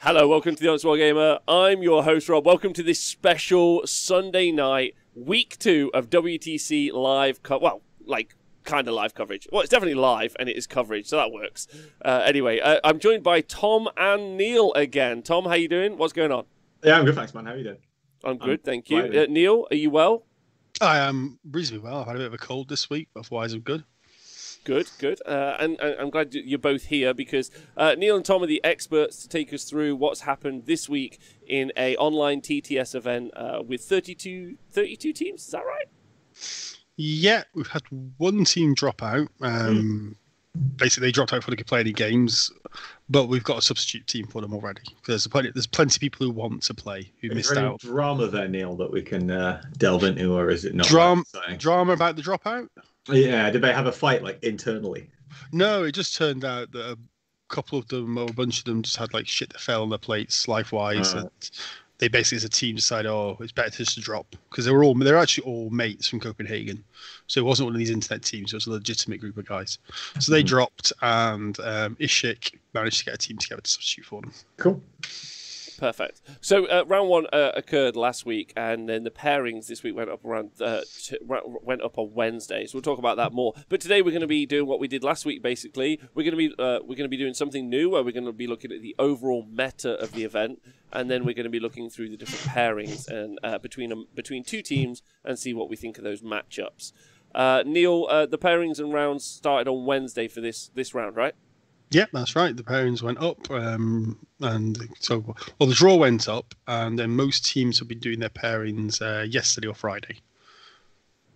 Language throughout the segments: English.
Hello, welcome to the Honest Wargamer. I'm your host, Rob. Welcome to this special Sunday night, week 2 of WTC live, kind of live coverage. Well, it's definitely live, and it is coverage, so that works. Anyway, I'm joined by Tom and Neil again. Tom, how you doing? What's going on? Yeah, I'm good, thanks, man. How are you doing? I'm good, thank you. Neil, are you well? I am reasonably well. I've had a bit of a cold this week, but otherwise I'm good. Good. And I'm glad you're both here because Neil and Tom are the experts to take us through what's happened this week in a online TTS event with 32 teams. Is that right? Yeah, we've had one team drop out. Basically, they dropped out before they could play any games, but we've got a substitute team for them already. There's plenty of people who want to play who missed out. Is there any drama there, Neil, that we can delve into, or is it not? Drama about the dropout? Yeah, did they have a fight internally? No, it just turned out that a couple of them, or a bunch of them, just had shit that fell on their plates life-wise, and they basically, as a team, decided, it's better just to drop because they're actually all mates from Copenhagen, so it wasn't one of these internet teams; it was a legitimate group of guys. So they dropped, and Ishik managed to get a team together to substitute for them. Cool. Perfect. So round 1 occurred last week, and then the pairings this week went up on Wednesday. So we'll talk about that more. But today we're going to be doing what we did last week. Basically, we're going to be doing something new, where we're going to be looking at the overall meta of the event, and then we're going to be looking through the different pairings and between two teams and see what we think of those matchups. Neil, the pairings and rounds started on Wednesday for this round, right? Yeah, that's right. The pairings went up, and so the draw went up, and then most teams have been doing their pairings yesterday or Friday.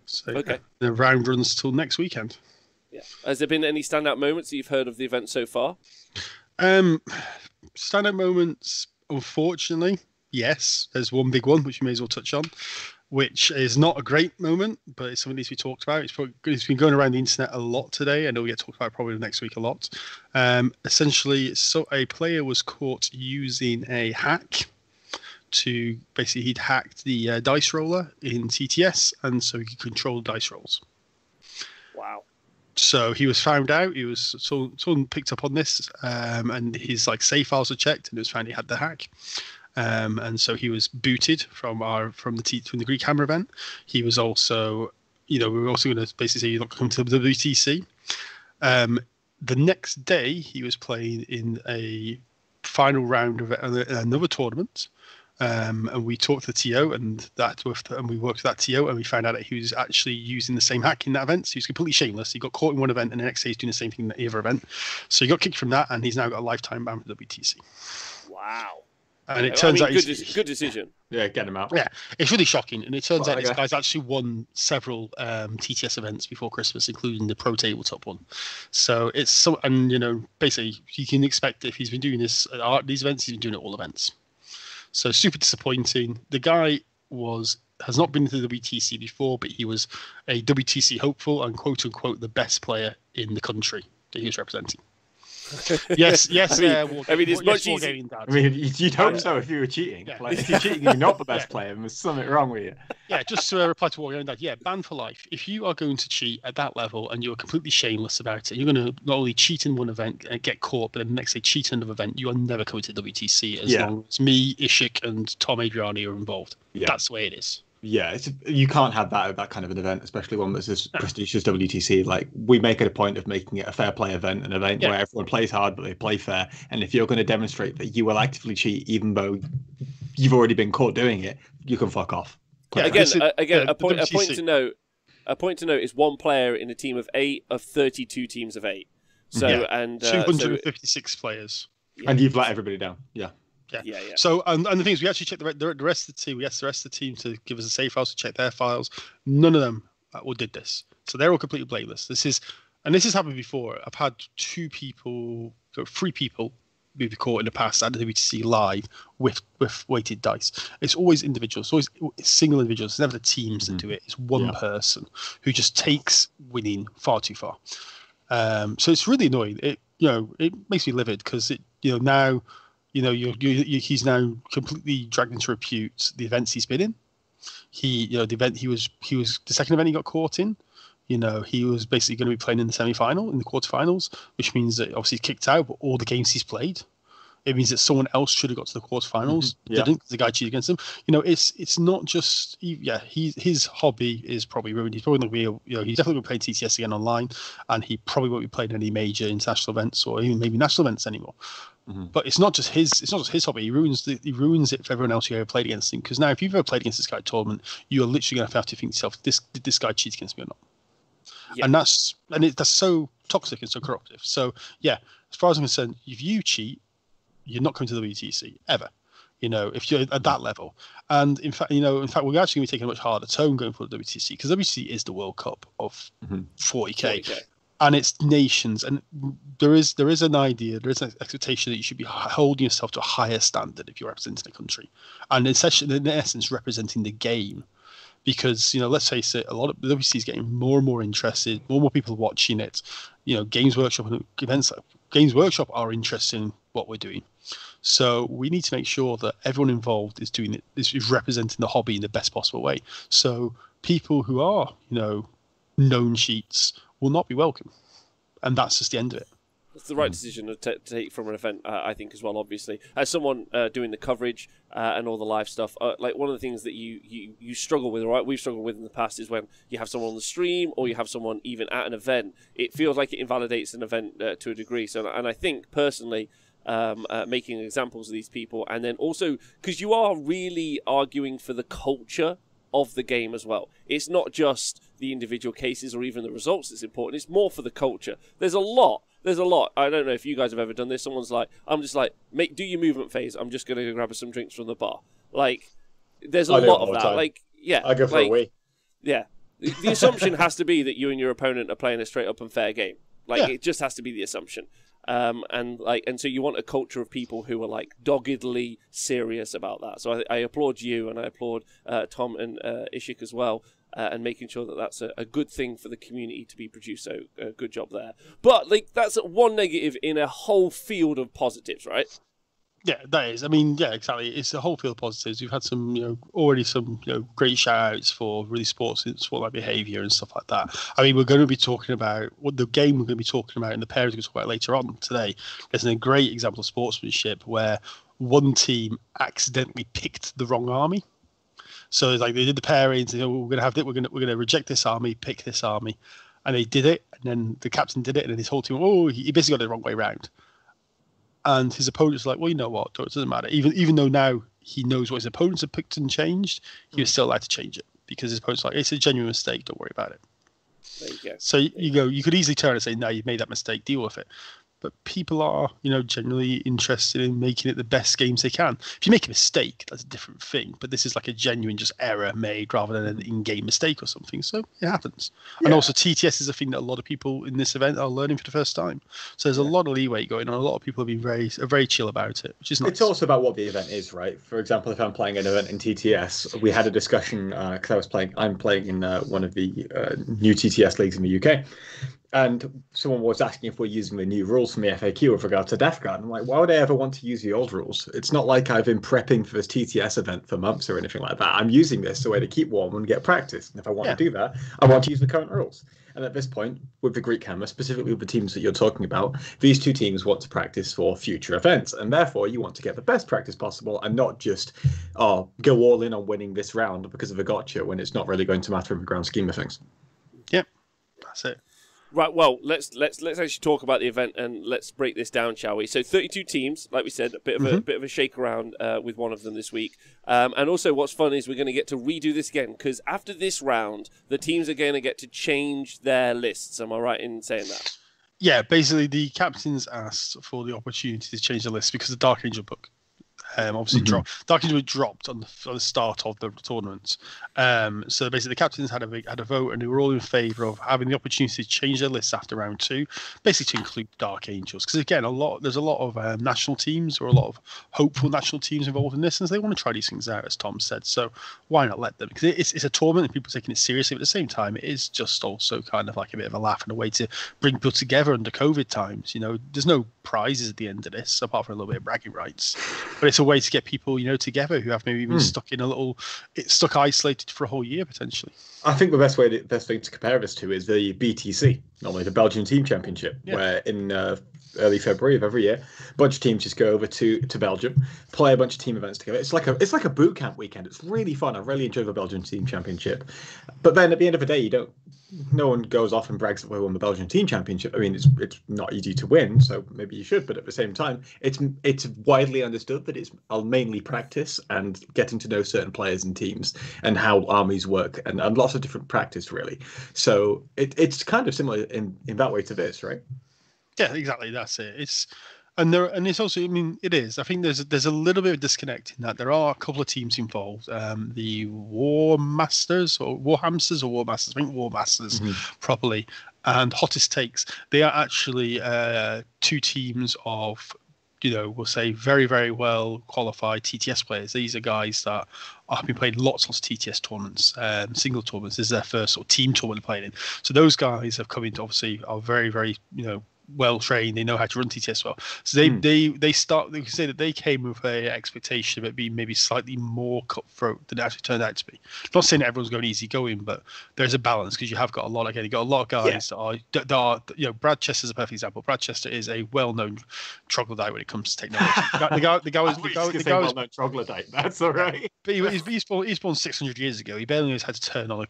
So okay. The round runs till next weekend. Yeah. Has there been any standout moments that you've heard of the event so far? Standout moments, unfortunately, yes. There's one big one which we may as well touch on, which is not a great moment, but it's something that needs to be talked about. It's been going around the internet a lot today. I know we get talked about probably next week a lot. Essentially, so a player was caught using a hack to basically, he'd hacked the dice roller in TTS, and so he could control the dice rolls. Wow. So he was found out. Someone picked up on this, and his save files were checked, and it was found he had the hack. And so he was booted from the Greekhammer event. He was also, we were also going to basically say you're not coming to the WTC. The next day, he was playing in a final round of another tournament. And we talked to the TO, and we worked with that TO, and we found out that he was actually using the same hack in that event. So he was completely shameless. He got caught in one event, and the next day he's doing the same thing in the other event. So he got kicked from that, and he's now got a lifetime ban for the WTC. Wow. And it turns out good decision. Yeah, get him out. Yeah, it's really shocking. And it turns out this guy's actually won several TTS events before Christmas, including the Pro Tabletop one. So it's basically you can expect if he's been doing these events, he's been doing it all events. So super disappointing. The guy has not been to the WTC before, but he was a WTC hopeful and quote unquote the best player in the country that he was representing. Yes. It's much easier. You'd hope so if you were cheating. Yeah. If you're cheating, you're not the best player, and there's something wrong with you. Yeah, just to reply to Wargamer, Dad. Yeah, ban for life. If you are going to cheat at that level and you're completely shameless about it, you're going to not only cheat in one event and get caught, but then the next day cheat in another event. You are never coming to WTC as long as me, Ishik, and Tom Adriani are involved. Yeah. That's the way it is. Yeah, you can't have that kind of an event, especially one that's as prestigious as WTC. We make it a point of making it a fair play event, an event where everyone plays hard but they play fair. And if you're going to demonstrate that you will actively cheat, even though you've already been caught doing it, you can fuck off. Yeah, a point to note is one player in a team of 8 of 32 teams of 8. So 256 players, and you've let everybody down. Yeah. Yeah. So, and the thing is, we actually checked the rest of the team. We asked the rest of the team to give us a save files to check their files. None of them did this. So they're all completely blameless. This has happened before. I've had 3 people be caught in the past at the WTC live with weighted dice. It's always individuals. It's always single individuals. It's never the teams that do it. It's one person who just takes winning far too far. So it's really annoying. It makes me livid because now. He's now completely dragged into repute the events he's been in. The event he was the second event he got caught in. He was basically going to be playing in the semi-final, in the quarterfinals, which means that obviously he's kicked out, but all the games he's played, it means that someone else should have got to the quarterfinals. Yeah. Didn't, because the guy cheated against them. It's not just his hobby is probably ruined. He's probably not going to be he's definitely going to play TTS again online, and he probably won't be playing any major international events or even maybe national events anymore. But it's not just his hobby. He ruins it for everyone else who ever played against him. Because now, if you've ever played against this guy at tournament, you are literally going to have to think to yourself, did this guy cheat against me or not? Yeah. And that's so toxic and so corruptive. So yeah, as far as I'm concerned, if you cheat, you're not coming to the WTC ever. If you're at that level. And in fact, we're actually going to be taking a much harder tone going for the WTC, because WTC is the World Cup of 40k. And it's nations, and there is an idea, there is an expectation that you should be holding yourself to a higher standard if you're representing a country, and in essence representing the game. Because let's face it, a lot of the WC is getting more and more interested, more and more people watching it. Games Workshop and events like Games Workshop are interested in what we're doing. So we need to make sure that everyone involved is doing it, is representing the hobby in the best possible way. So people who are known cheats will not be welcome, and that's just the end of it. It's the right decision to take from an event, I think, as well. Obviously, as someone doing the coverage and all the live stuff, like one of the things that you struggle with, right? We've struggled with in the past is when you have someone on the stream or you have someone even at an event. It feels like it invalidates an event to a degree. So, and I think personally, making examples of these people, and then also because you are really arguing for the culture of the game as well. It's not just the individual cases or even the results that's important. It's more for the culture. There's a lot. I don't know if you guys have ever done this. Someone's like, I'm just like, do your movement phase. I'm just going to go grab some drinks from the bar. Like, there's a lot of that. Time. Like, yeah. I go for a wee. Yeah. The assumption has to be that you and your opponent are playing a straight up and fair game. Like, it just has to be the assumption. And so you want a culture of people who are like doggedly serious about that. So I applaud you, and I applaud Tom and Ishik as well, and making sure that that's a good thing for the community to be produced. So good job there. But like that's one negative in a whole field of positives, right? Yeah, that is. I mean, yeah, exactly. It's a whole field of positives. We've had some, already some, great shout-outs for really sport-like behaviour and stuff like that. I mean, we're going to be talking about what the game we're going to be talking about, and the pairs we're going to talk about later on today. There's a great example of sportsmanship where one team accidentally picked the wrong army. So it's like they did the pairings. We're going to have it. We're going to reject this army, pick this army, and they did it. And then the captain did it, and then his whole team. He basically got it the wrong way round. And his opponent's like, well, you know what? It doesn't matter. Even though now he knows what his opponents have picked and changed, he was still allowed to change it because his opponent's like, it's a genuine mistake. Don't worry about it. There you go. So you could easily turn and say, no, you've made that mistake. Deal with it. But people are, generally interested in making it the best games they can. If you make a mistake, that's a different thing. But this is like a genuine just error made rather than an in-game mistake or something. So it happens. Yeah. And also TTS is a thing that a lot of people in this event are learning for the first time. So there's a lot of leeway going on. A lot of people have been very chill about it, which is nice. It's also about what the event is, right? For example, if I'm playing an event in TTS, we had a discussion because I'm playing in one of the new TTS leagues in the UK. And someone was asking if we're using the new rules from the FAQ with regard to Death Guard. I'm like, why would I ever want to use the old rules? It's not like I've been prepping for this TTS event for months or anything like that. I'm using this as a way to keep warm and get practice. And if I want to do that, I want to use the current rules. And at this point, with the Greekhammer, specifically with the teams that you're talking about, these two teams want to practice for future events. And therefore, you want to get the best practice possible and not just go all in on winning this round because of a gotcha when it's not really going to matter in the grand scheme of things. Yep, that's it. Right, well, let's actually talk about the event and let's break this down, shall we? So 32 teams, like we said, a bit of a shake around with one of them this week. And also what's fun is we're going to get to redo this again because after this round, the teams are going to get to change their lists. Am I right in saying that? Yeah, basically the captains asked for the opportunity to change the list because the Dark Angel book obviously dropped. Dark Angel dropped on the start of the tournament. So basically, the captains had a vote, and they were all in favour of having the opportunity to change their lists after round 2, basically to include Dark Angels. Because again, there's a lot of national teams or a lot of hopeful national teams involved in this, and they want to try these things out, as Tom said. So why not let them? Because it's a tournament, and people are taking it seriously. But at the same time, it is just also kind of like a bit of a laugh and a way to bring people together under COVID times. There's no prizes at the end of this, apart from a little bit of bragging rights. But it's a way to get people, together who have maybe been stuck isolated for a whole year potentially. I think the best thing to compare this to is the BTC, normally the Belgian Team Championship, where in early February of every year. A bunch of teams just go over to Belgium, play a bunch of team events together. It's like a boot camp weekend. It's really fun. I really enjoy the Belgian Team Championship. But then at the end of the day, no one goes off and brags that we won the Belgian Team Championship. I mean, it's not easy to win, so maybe you should. But at the same time, it's widely understood that it's mainly practice and getting to know certain players and teams and how armies work and lots of different practice, really. So it's kind of similar in that way to this, right? Yeah, exactly. That's it. It's also, I mean, it is. I think there's a little bit of disconnect in that there are a couple of teams involved. The Warmasters or Warhamsters or Warmasters, I think Warmasters properly, and Hottest Takes. They are actually two teams of, we'll say very, very well qualified TTS players. These are guys that have been playing lots of TTS tournaments, single tournaments. This is their first sort of team tournament playing in. So those guys have come into, obviously, are very, very, well trained. They know how to run TTS well. So they start. They can say that they came with a expectation of it being maybe slightly more cutthroat than it actually turned out to be. Not saying that everyone's going easy going, but there's a balance because you have got a lot. Again, you got a lot of guys that are. Brad Chester's a perfect example. Brad Chester is a well-known troglodyte when it comes to technology. The guy was well-known troglodyte. That's all right. But he's born 600 years ago. He barely knows how to turn on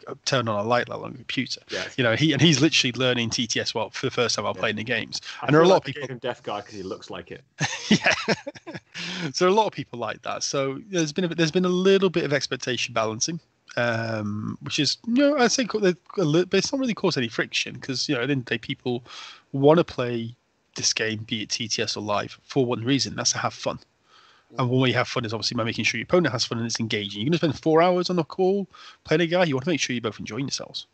a light on a computer. Yes. He's literally learning TTS for the first time while playing the games. And there are a lot of people. Him deaf guy because he looks like it. Yeah. So there are a lot of people like that. So there's been a little bit of expectation balancing, which is I'd say a little, but it's not really caused any friction because at the end of the day people want to play this game, be it TTS or live, for one reason. That's to have fun. And one way you have fun is obviously by making sure your opponent has fun and it's engaging. You're going to spend 4 hours on a call playing a guy. You want to make sure you're both enjoying yourselves.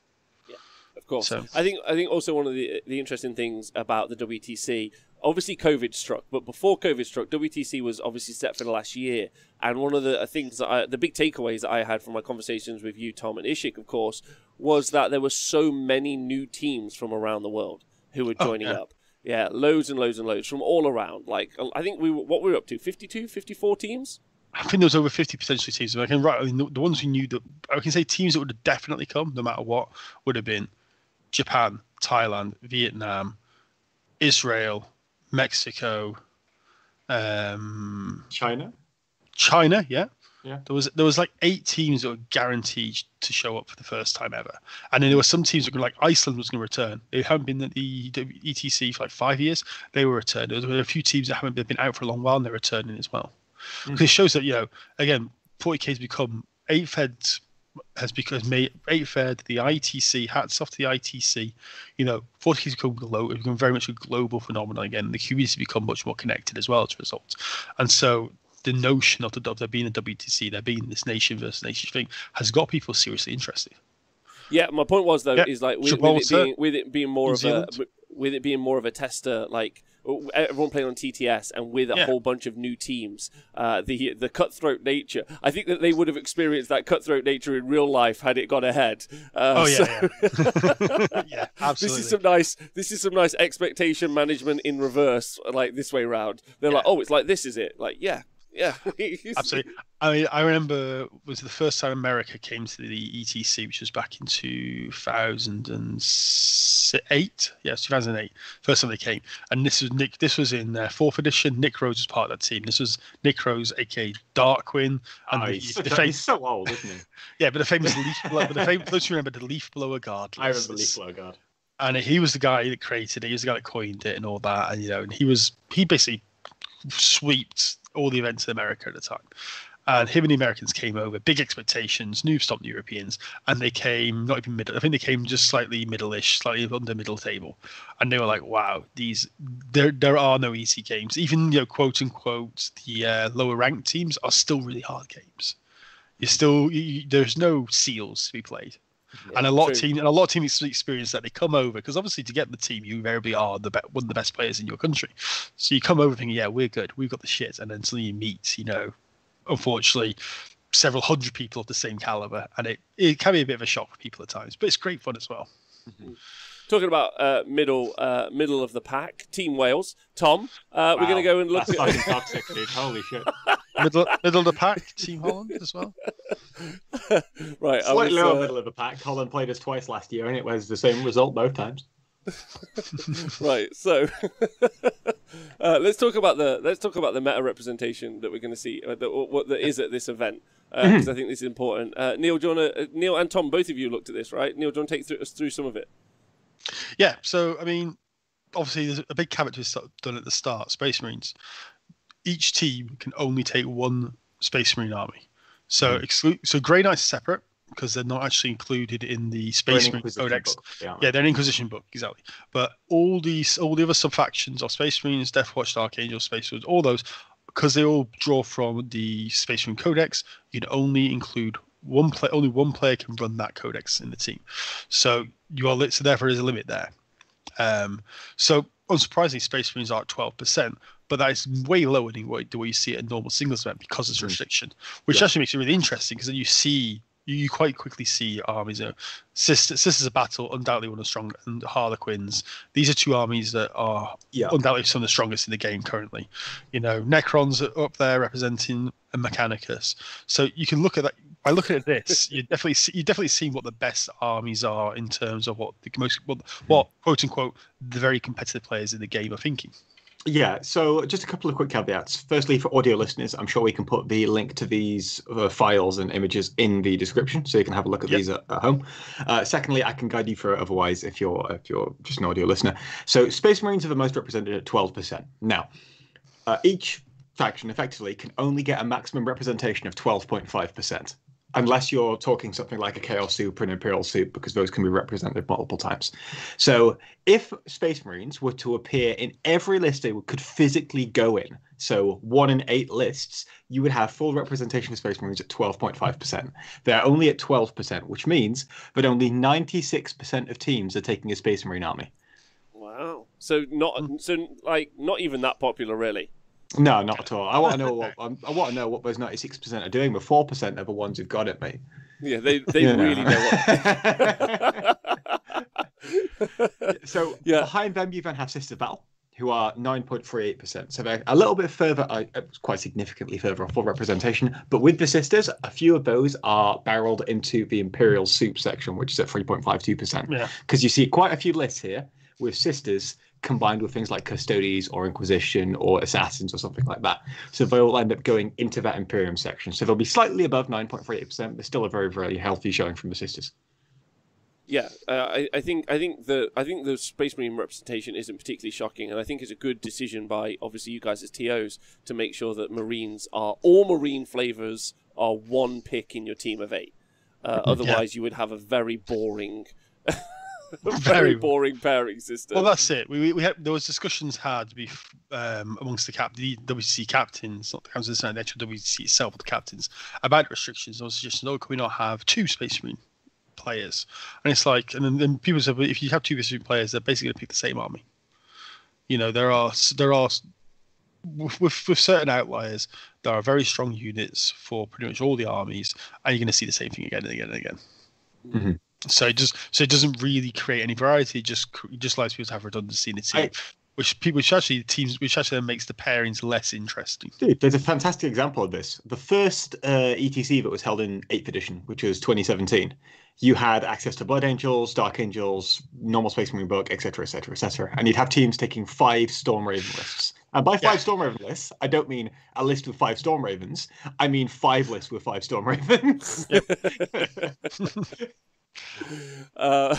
Of course. So, I think also one of the interesting things about the WTC, obviously COVID struck, but before COVID struck, WTC was obviously set for the last year. And one of the things the big takeaways that I had from my conversations with you, Tom, and Ishik, of course, was that there were so many new teams from around the world who were joining up. Yeah, loads and loads and loads from all around. Like, I think we were up to 52, 54 teams. I think there was over 50 potentially teams. I mean, the ones we knew that I can say teams that would have definitely come, no matter what, would have been Japan, Thailand, Vietnam, Israel, Mexico, China, yeah. There was like 8 teams that were guaranteed to show up for the first time ever, and then there were some teams that were like Iceland was going to return. They haven't been at the ETC for like 5 years. They were returned. There were a few teams that haven't been out for a long while, and they're returning as well. Because it shows that again, 40k has become 8-fed. Made 8-fed the ITC. Hats off to the ITC. 40k has become very much a global phenomenon again. The community has become much more connected as well as a result. And so the notion of there being a WTC, there being this nation versus nation thing, has got people seriously interested. Yeah, my point was though is like with it being more of a tester, like everyone playing on TTS and with a whole bunch of new teams, the cutthroat nature. I think that they would have experienced that cutthroat nature in real life had it gone ahead. Yeah, absolutely. This is some nice expectation management in reverse, like this way round. They're like, oh, it's like this, is it? Like, yeah. Absolutely. I remember it was the first time America came to the ETC, which was back in 2008. Yes, 2008. First time they came, and this was Nick. This was in 4th edition. Nick Rose was part of that team. This was Nick Rose, aka Darkwing. And he's so old, isn't he? Yeah, but the famous leaf blower. Don't you remember the leaf blower guard? I remember leaf blower guard. And he was the guy that created it. He was the guy that coined it and all that. And and he basically sweeped all the events in America at the time. And him and the Americans came over, big expectations, new stopped the Europeans, and they came not even middle. I think they came just slightly middle-ish, slightly under middle table. And they were like, wow, there are no easy games. Even, quote unquote, the lower ranked teams are still really hard games. There's no seals to be played. Yeah, and a lot of teams experience that. They come over because obviously to get the team, you invariably are one of the best players in your country. So you come over thinking, yeah, we're good, we've got the shit, and then suddenly you meet, unfortunately, several hundred people of the same caliber, and it can be a bit of a shock for people at times, but it's great fun as well. Mm-hmm. Talking about middle of the pack, Team Wales. Tom, we're going to go and look. That's fucking toxic, dude. Holy shit. Middle of the pack, Team Holland as well. Right, slightly lower middle of the pack. Holland played us twice last year, and it was the same result both times. Right. So let's talk about the meta representation that we're going to see, that is at this event, because I think this is important. Neil, Neil and Tom, both of you looked at this, right? Neil, do you want to take us through some of it? Yeah. So I mean, obviously, there's a big caveat done at the start. Space Marines. Each team can only take one Space Marine army. So so Grey Knights are separate because they're not actually included in the Space Marine Codex. Yeah, they're an Inquisition book, exactly. But all the other sub-factions of Space Marines, Death Watch, Dark Angels, Space Marines, all those, because they all draw from the Space Marine Codex, you can only include one player. Only one player can run that codex in the team. So so therefore there's a limit there. So unsurprisingly, Space Marines are at 12%, but that is way lower than what you see at a normal singles event because it's restriction, which actually makes it really interesting because then you quite quickly see armies. Sisters of Battle, undoubtedly one of the strongest, and Harlequins. These are two armies that are undoubtedly some of the strongest in the game currently. Necrons are up there representing a Mechanicus. So you can look at that. By looking at this, you definitely see what the best armies are in terms of what quote unquote the very competitive players in the game are thinking. Yeah, so just a couple of quick caveats. Firstly, for audio listeners, I'm sure we can put the link to these files and images in the description, so you can have a look at these at home. Secondly, I can guide you through it otherwise if you're just an audio listener. So Space Marines are the most represented at 12%. Now, each faction effectively can only get a maximum representation of 12.5%. Unless you're talking something like a Chaos Soup or an Imperial Soup, because those can be represented multiple times. So if Space Marines were to appear in every list they could physically go in, so 1 in 8 lists, you would have full representation of Space Marines at 12.5%. They're only at 12%, which means that only 96% of teams are taking a Space Marine army. Wow. So not even that popular, really. No, not at all. I want to know what those 96% are doing. The 4% are the ones who've got it, mate. Yeah, they really know what. So behind them, you then have Sister Battle, who are 9.38%. So they're a little bit further, quite significantly further off full representation. But with the Sisters, a few of those are barreled into the Imperial Soup section, which is at 3.52%. Yeah, because you see quite a few lists here with Sisters combined with things like Custodes or Inquisition or Assassins or something like that. So they'll end up going into that Imperium section. So they'll be slightly above 9.38%, but still a very, very healthy showing from the Sisters. Yeah, I think the Space Marine representation isn't particularly shocking, and I think it's a good decision by obviously you guys as TOs to make sure that Marines are all Marine flavors are one pick in your team of 8. Otherwise, you would have a very boring. Very boring pairing system. Well, that's it. We had there was discussions had amongst the WTC captains, not the council, the actual WTC itself, but the captains about restrictions. There was suggestions, can we not have 2 Space Marine players? And it's like, and then people said, if you have 2 Space Marine players, they're basically going to pick the same army. There are with certain outliers, there are very strong units for pretty much all the armies, and you're going to see the same thing again and again and again. Mm-hmm. So it doesn't really create any variety. It just allows people to have redundancy in the team, which actually then makes the pairings less interesting. Dude, there's a fantastic example of this. The first ETC that was held in 8th edition, which was 2017, you had access to Blood Angels, Dark Angels, normal Space Marine book, etc., etc., etc., and you'd have teams taking 5 Storm Raven lists. And by 5 Storm Raven lists, I don't mean a list with 5 Storm Ravens. I mean 5 lists with 5 Storm Ravens. I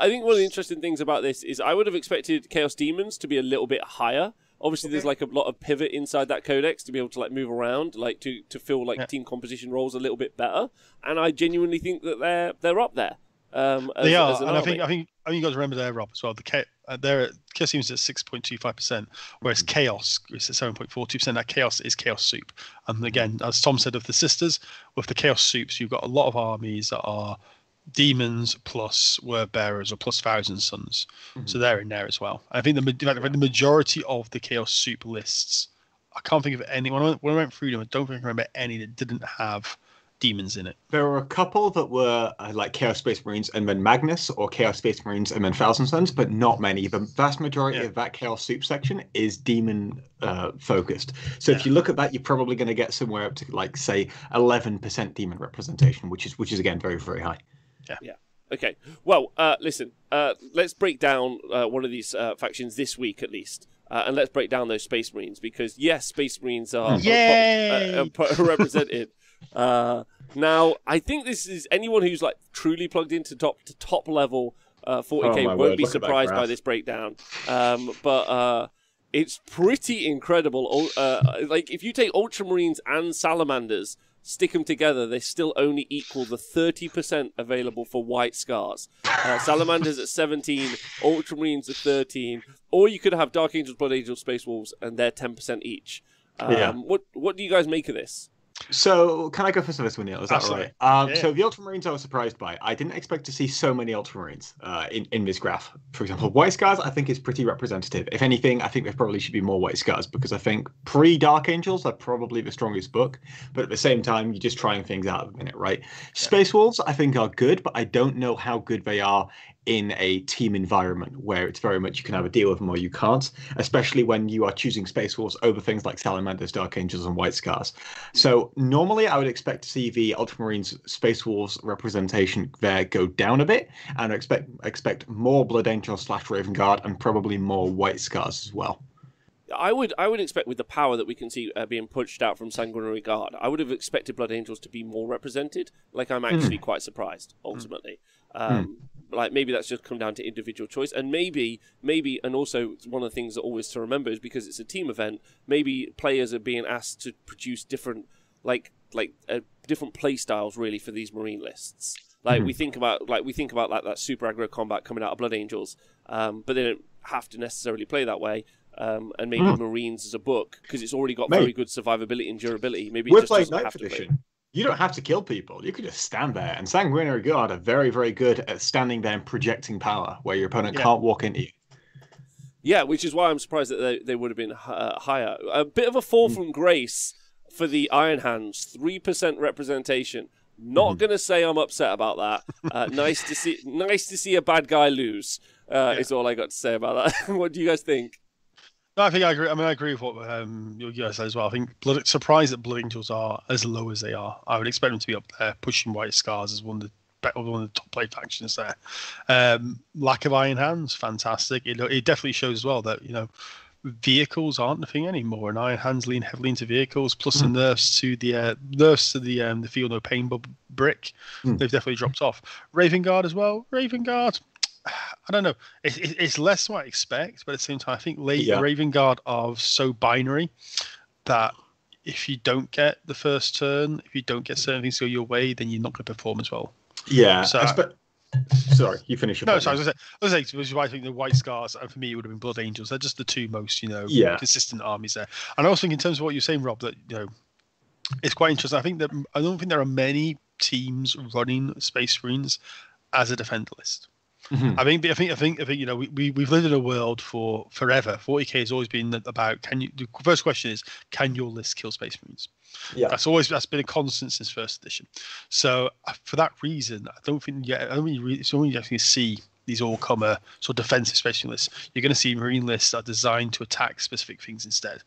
think one of the interesting things about this is I would have expected Chaos Demons to be a little bit higher. Obviously, there's like a lot of pivot inside that codex to be able to like move around, like to feel like team composition roles a little bit better. And I genuinely think that they're up there. They are, and I think you guys remember they're up as well. Chaos Demons at 6.25%, whereas Chaos is at 7.42%. That Chaos is Chaos Soup, and again, as Tom said of the Sisters, with the Chaos Soups, you've got a lot of armies that are demons plus word bearers or plus Thousand Sons, so they're in there as well. I think the majority of the Chaos Soup lists, I can't think of any. When I went through them, I don't think I remember any that didn't have demons in it. There were a couple that were like Chaos Space Marines and then Magnus, or Chaos Space Marines and then Thousand Sons, but not many. The vast majority of that Chaos Soup section is demon focused. So if you look at that, you're probably going to get somewhere up to like say 11% demon representation, which is again very, very high. Yeah. Okay. Well, listen. Let's break down one of these factions this week at least, and let's break down those Space Marines because yes, Space Marines are represented. Now, I think this is anyone who's like truly plugged into top level 40k won't be surprised by this breakdown. But it's pretty incredible. Like if you take Ultramarines and Salamanders, stick them together, they still only equal the 30% available for White Scars. Salamanders at 17, Ultramarines at 13, or you could have Dark Angels, Blood Angels, Space Wolves, and they're 10% each. What do you guys make of this? So, can I go first on this one, Neil? Is that Absolutely. right? So, the Ultramarines I was surprised by. I didn't expect to see so many Ultramarines in this graph. For example, White Scars, I think, is pretty representative. If anything, I think there probably should be more White Scars because I think pre-Dark Angels are probably the strongest book. But at the same time, you're just trying things out at the minute, right? Yeah. Space Wolves, I think, are good, but I don't know how good they are in a team environment where it's very much you can have a deal with them or you can't, especially when you are choosing Space Wolves over things like Salamanders, Dark Angels, and White Scars. So normally I would expect to see the Ultramarines Space Wolves representation there go down a bit, and I expect more Blood Angels / Raven Guard and probably more White Scars as well. I would expect with the power that we can see being pushed out from Sanguinary Guard, I would have expected Blood Angels to be more represented. Like I'm actually quite surprised ultimately. Like maybe that's just come down to individual choice, and maybe, and also one of the things that always to remember is because it's a team event. Maybe players are being asked to produce different, different play styles really for these Marine lists. Like we think about that super aggro combat coming out of Blood Angels, but they don't have to necessarily play that way. And maybe Marines as a book because it's already got very good survivability and durability. Maybe we're just playing Night Edition. You don't have to kill people. You could just stand there. And Sanguinary Guard are very, very good at standing there and projecting power where your opponent can't walk into you. Yeah, which is why I'm surprised that they would have been higher. A bit of a fall from grace for the Iron Hands, 3% representation. Not going to say I'm upset about that. Nice to see a bad guy lose. Is all I got to say about that. What do you guys think? No, I think I agree. I mean, I agree with what you guys said as well. I think surprised that Blood Angels are as low as they are. I would expect them to be up there, pushing White Scars as one of the top played factions there. Lack of Iron Hands, fantastic. It definitely shows as well that vehicles aren't the thing anymore, and Iron Hands lean heavily into vehicles. Plus the nerfs to the Feel No Pain brick, they've definitely dropped off. Raven Guard as well. Raven Guard. I don't know. It's less than what I expect, but at the same time, I think Raven Guard are so binary that if you don't get the first turn, if you don't get certain things go your way, then you're not going to perform as well. Yeah. Sorry, you finish your point. No, sorry. I was saying, which is why I think the White Scars, and for me, it would have been Blood Angels. They're just the two most, consistent armies there. And I also think in terms of what you're saying, Rob, that it's quite interesting. I don't think there are many teams running Space Marines as a defender list. I think we've lived in a world for forever. 40k has always been about the first question is, can your list kill Space Marines? Yeah, that's been a constant since first edition. So for that reason, I don't think it's only you actually see these all-comer sort of defensive Space Marine lists. You're going to see Marine lists that are designed to attack specific things instead.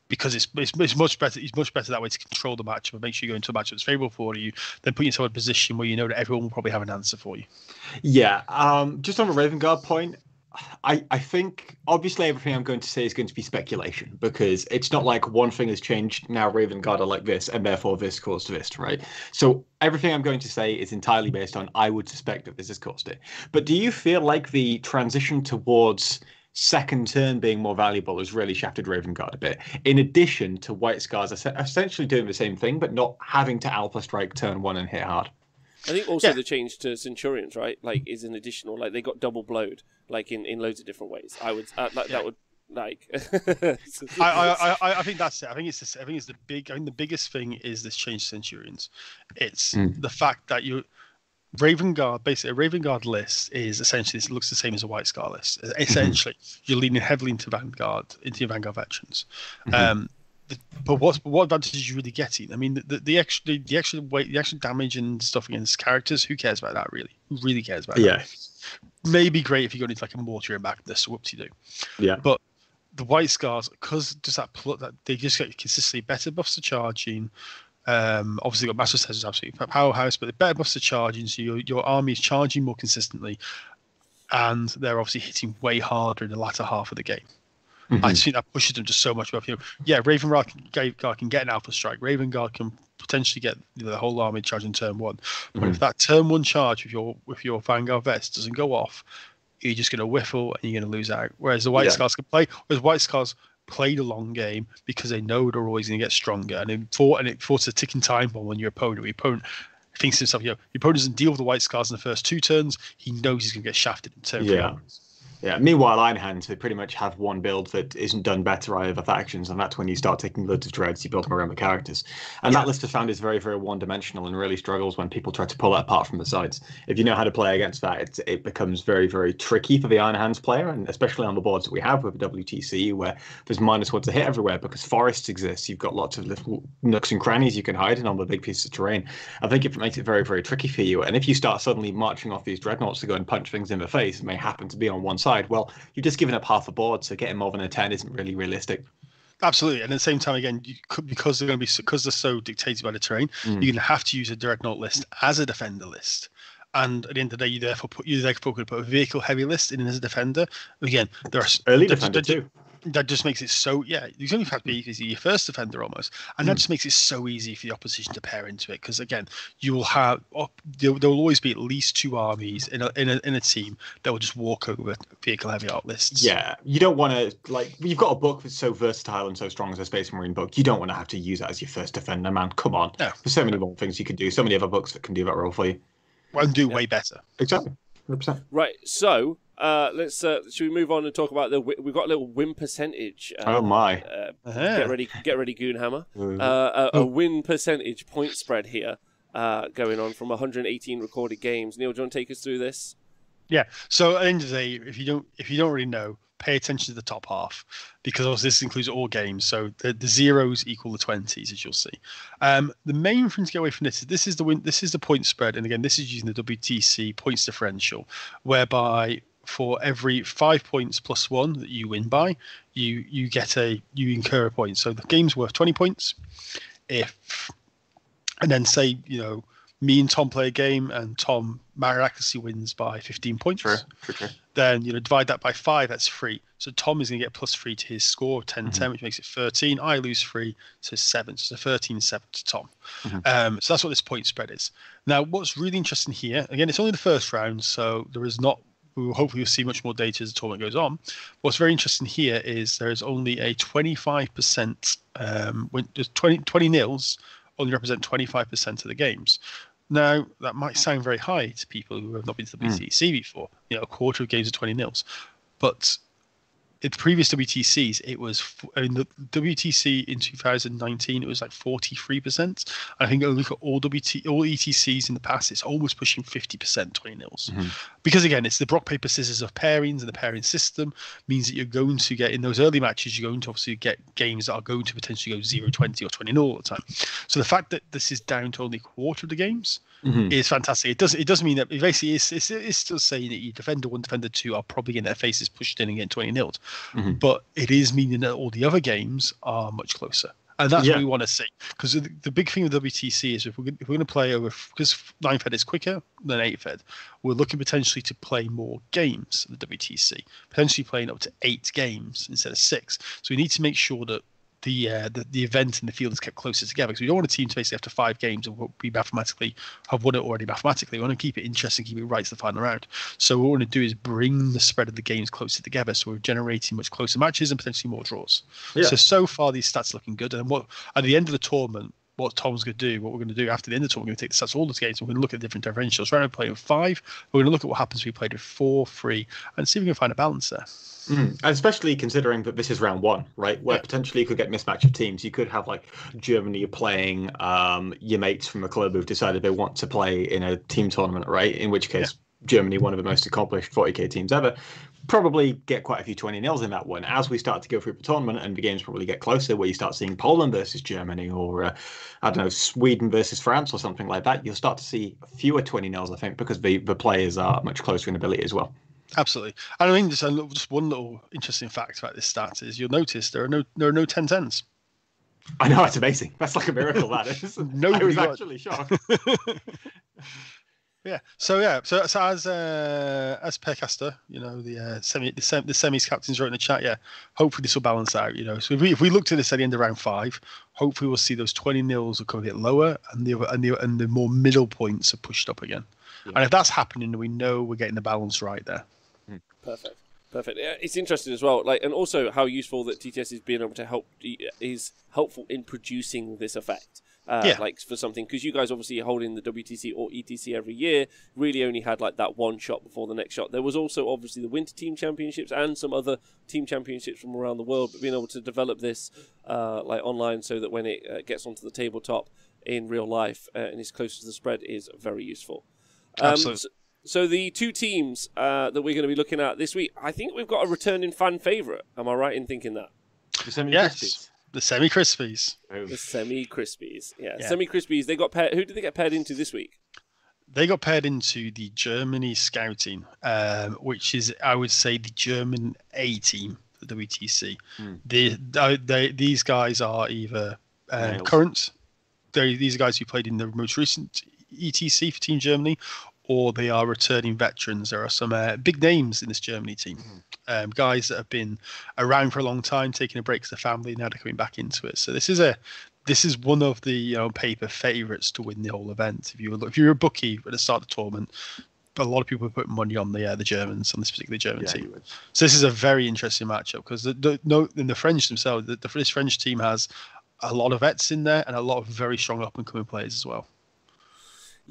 Because it's much better. It's much better that way to control the matchup and make sure you go into a matchup that's favourable for you, than put yourself in a position where you know that everyone will probably have an answer for you. Yeah. Just on the Raven Guard point, I think obviously everything I'm going to say is going to be speculation because it's not like one thing has changed. Now Raven Guard are like this, and therefore this caused this, right? So everything I'm going to say is entirely based on I would suspect that this has caused it. But do you feel like the transition towards second turn being more valuable has really shafted Raven Guard a bit, in addition to White Scars essentially doing the same thing but not having to Alpha Strike turn one and hit hard? I think also the change to Centurions, right, is an additional, they got double blowed in loads of different ways. I would that would like I think that's it. I think the biggest thing is this change to Centurions. It's the fact that Raven Guard, basically, a Raven Guard list is essentially, it looks the same as a White Scar list. Essentially, you're leaning heavily into your Vanguard veterans. But what advantages are you really getting? I mean, the extra weight, the extra damage and stuff against characters. Who cares about that? Really? Who really cares about that? Yeah. Maybe great if you go into like a mortar and back this. Whoopsie do. Yeah. But the White Scars, because just that they just get consistently better buffs to charging, Obviously, got Master Test is absolutely powerhouse, but the better buffs are charging, so your army is charging more consistently, and they're obviously hitting way harder in the latter half of the game. I just think that pushes them just so much above. Raven Guard can get an Alpha Strike. Raven Guard can potentially get the whole army charging turn one. But if that turn one charge with your Vanguard Vest doesn't go off, you're just going to whiffle and you're going to lose out. Whereas the White Scars can play. Whereas White Scars play the long game because they know they're always going to get stronger, and it forces a ticking time bomb on your opponent. Your opponent thinks to himself, your opponent doesn't deal with the White Scars in the first 2 turns. He knows he's going to get shafted in turn 3. Yeah. Meanwhile, Iron Hands, they pretty much have one build that isn't done better by other factions, and that's when you start taking loads of dreads, you build them around the characters. And that list I found is very, very one-dimensional and really struggles when people try to pull it apart from the sides. If you know how to play against that, it becomes very, very tricky for the Iron Hands player, and especially on the boards that we have with WTC, where there's -1 to hit everywhere because forests exist. You've got lots of little nooks and crannies you can hide in on the big pieces of terrain. I think it makes it very, very tricky for you. And if you start suddenly marching off these dreadnoughts to go and punch things in the face, it may happen to be on one side. Well, you've just given up half a board, so getting more than a 10 isn't really realistic. Absolutely, and at the same time, again, because they're so dictated by the terrain, you're going to have to use a dreadnought list as a defender list. And at the end of the day, you're therefore going to put a vehicle heavy list in as a defender. Again, there are early defender too. That just makes it so you only have to be your first defender almost, and that just makes it so easy for the opposition to pair into it. Because again, you will have there will always be at least 2 armies in a team that will just walk over vehicle heavy art lists. Yeah, you don't want to you've got a book that's so versatile and so strong as a Space Marine book. You don't want to have to use that as your first defender, man. Come on, there's so many more things you can do. So many other books that can do that role for you. And do way better. Exactly, 100%. Right, so. Let's should we move on and talk about we've got a little win percentage. Oh my! Get ready, Goonhammer. A win percentage point spread here going on from 118 recorded games. Neil, do you want to take us through this? Yeah. So at the end of the day, if you don't already know, pay attention to the top half, because obviously this includes all games. So the zeros equal the 20s, as you'll see. The main thing to get away from this is the win. This is the point spread, and again, this is using the WTC points differential, whereby for every 5 points plus 1 that you win by, you incur a point. So the game's worth 20 points. And then say, me and Tom play a game and Tom miraculously wins by 15 points. True. Then divide that by 5, that's 3. So Tom is going to get +3 to his score of 10-10, which makes it 13. I lose 3, so 7. So 13-7 to Tom. So that's what this point spread is. Now, what's really interesting here, again, it's only the first round, so there is not. Hopefully, we'll see much more data as the tournament goes on. What's very interesting here is there is only a 25%. There's 20 nils only represent 25% of the games. Now, that might sound very high to people who have not been to the WTC before. A quarter of games are 20 nils, but in previous WTCs, it was the WTC in 2019. It was like 43%. I think look at all ETCs in the past, it's almost pushing 50%, 20 nils. Because again, it's the rock paper scissors of pairings, and the pairing system means that you're going to get in those early matches. You're going to obviously get games that are going to potentially go 0-20 or 20-0 all the time. So the fact that this is down to only a quarter of the games is fantastic. It does mean that basically it's still saying that your defender 1, defender 2 are probably getting their faces pushed in and getting 20 nilled. But it is meaning that all the other games are much closer. And that's what we want to see. Because the big thing with WTC is if we're going to play over, because 9-fed is quicker than 8-fed, we're looking potentially to play more games at the WTC, potentially playing up to 8 games instead of 6. So we need to make sure that the event and the field is kept closer together, because we don't want a team to basically after 5 games and be mathematically have won it already mathematically. We want to keep it interesting, keep it right to the final round. So what we want to do is bring the spread of the games closer together, so we're generating much closer matches and potentially more draws. So far these stats are looking good, and what at the end of the tournament, what Tom's going to do, what we're going to do after the end of the tournament, we're going to take the stats of all the games, and we're going to look at the different differentials. Right now we're playing with 5, we're going to look at what happens if we played with 4, 3, and see if we can find a balance there. And especially considering that this is round 1, right? Where potentially you could get mismatch of teams. You could have Germany playing your mates from the club who've decided they want to play in a team tournament, right? In which case, Germany, one of the most accomplished 40k teams ever, probably get quite a few 20 nils in that one. As we start to go through the tournament and the games probably get closer, where you start seeing Poland versus Germany, or I don't know, Sweden versus France or something like that, you'll start to see fewer 20 nils, I think, because the players are much closer in ability as well. Absolutely. And I mean, just one little interesting fact about this stat is you'll notice there are no 10-10s. I know, it's amazing. That's like a miracle. That is. I was actually shocked. Yeah. So as Percaster, the semis captains wrote in the chat. Yeah. Hopefully this will balance out. So if we looked at this at the end of round 5, hopefully we'll see those 20-0s will go a bit lower, and the more middle points are pushed up again. Yeah. And if that's happening, we know we're getting the balance right there. Perfect. Yeah, it's interesting as well, and also how useful that TTS is being able to help is helpful in producing this effect. For something, because you guys obviously holding the WTC or ETC every year really only had that one shot before the next shot. There was also obviously the Winter Team Championships and some other team championships from around the world, but being able to develop this online so that when it gets onto the tabletop in real life and is close to the spread is very useful. Absolutely. So the two teams that we're going to be looking at this week, I think we've got a returning fan favourite. Am I right in thinking that? Yes. The Semi-Crispies. The Semi-Crispies. Yeah. Semi-Crispies, they got paired. Who did they get paired into this week? They got paired into the Germany scouting, which is, I would say, the German A team for the WTC. These guys are either current, these are guys who played in the most recent ETC for Team Germany, or they are returning veterans. There are some big names in this Germany team. Guys that have been around for a long time, taking a break to the family, now they're coming back into it. So this is one of the paper favourites to win the whole event. If you're a bookie at the start of the tournament, a lot of people are putting money on the Germans, on this particular German team. So this is a very interesting matchup because in the French themselves, this French team has a lot of vets in there and a lot of very strong up and coming players as well.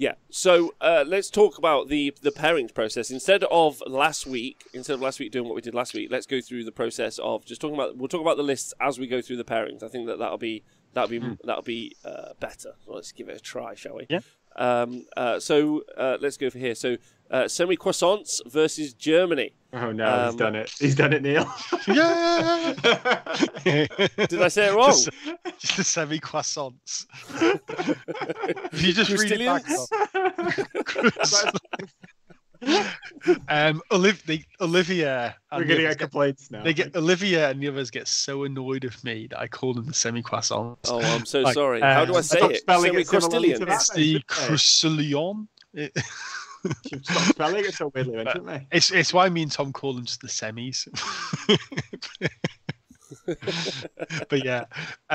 Yeah, so let's talk about the pairings process. Instead of last week doing what we did last week, let's go through the process of just talking about. We'll talk about the lists as we go through the pairings. I think that'll be better. Well, let's give it a try, shall we? Yeah. So let's go for here. So semi-croissants versus Germany. Oh no, he's done it. He's done it, Neil. Yeah. Did I say it wrong? Just the semi-croissants. You just read it back. Olivia. We're going to get complaints now. Olivia and the others get so annoyed with me that I call them the semi-croissants. Oh, I'm so sorry. How do I say it? Semi-croistillion. It's the croistillion. Stop spelling it so weirdly, shouldn't they? It's why me and Tom call them just the semis. But yeah,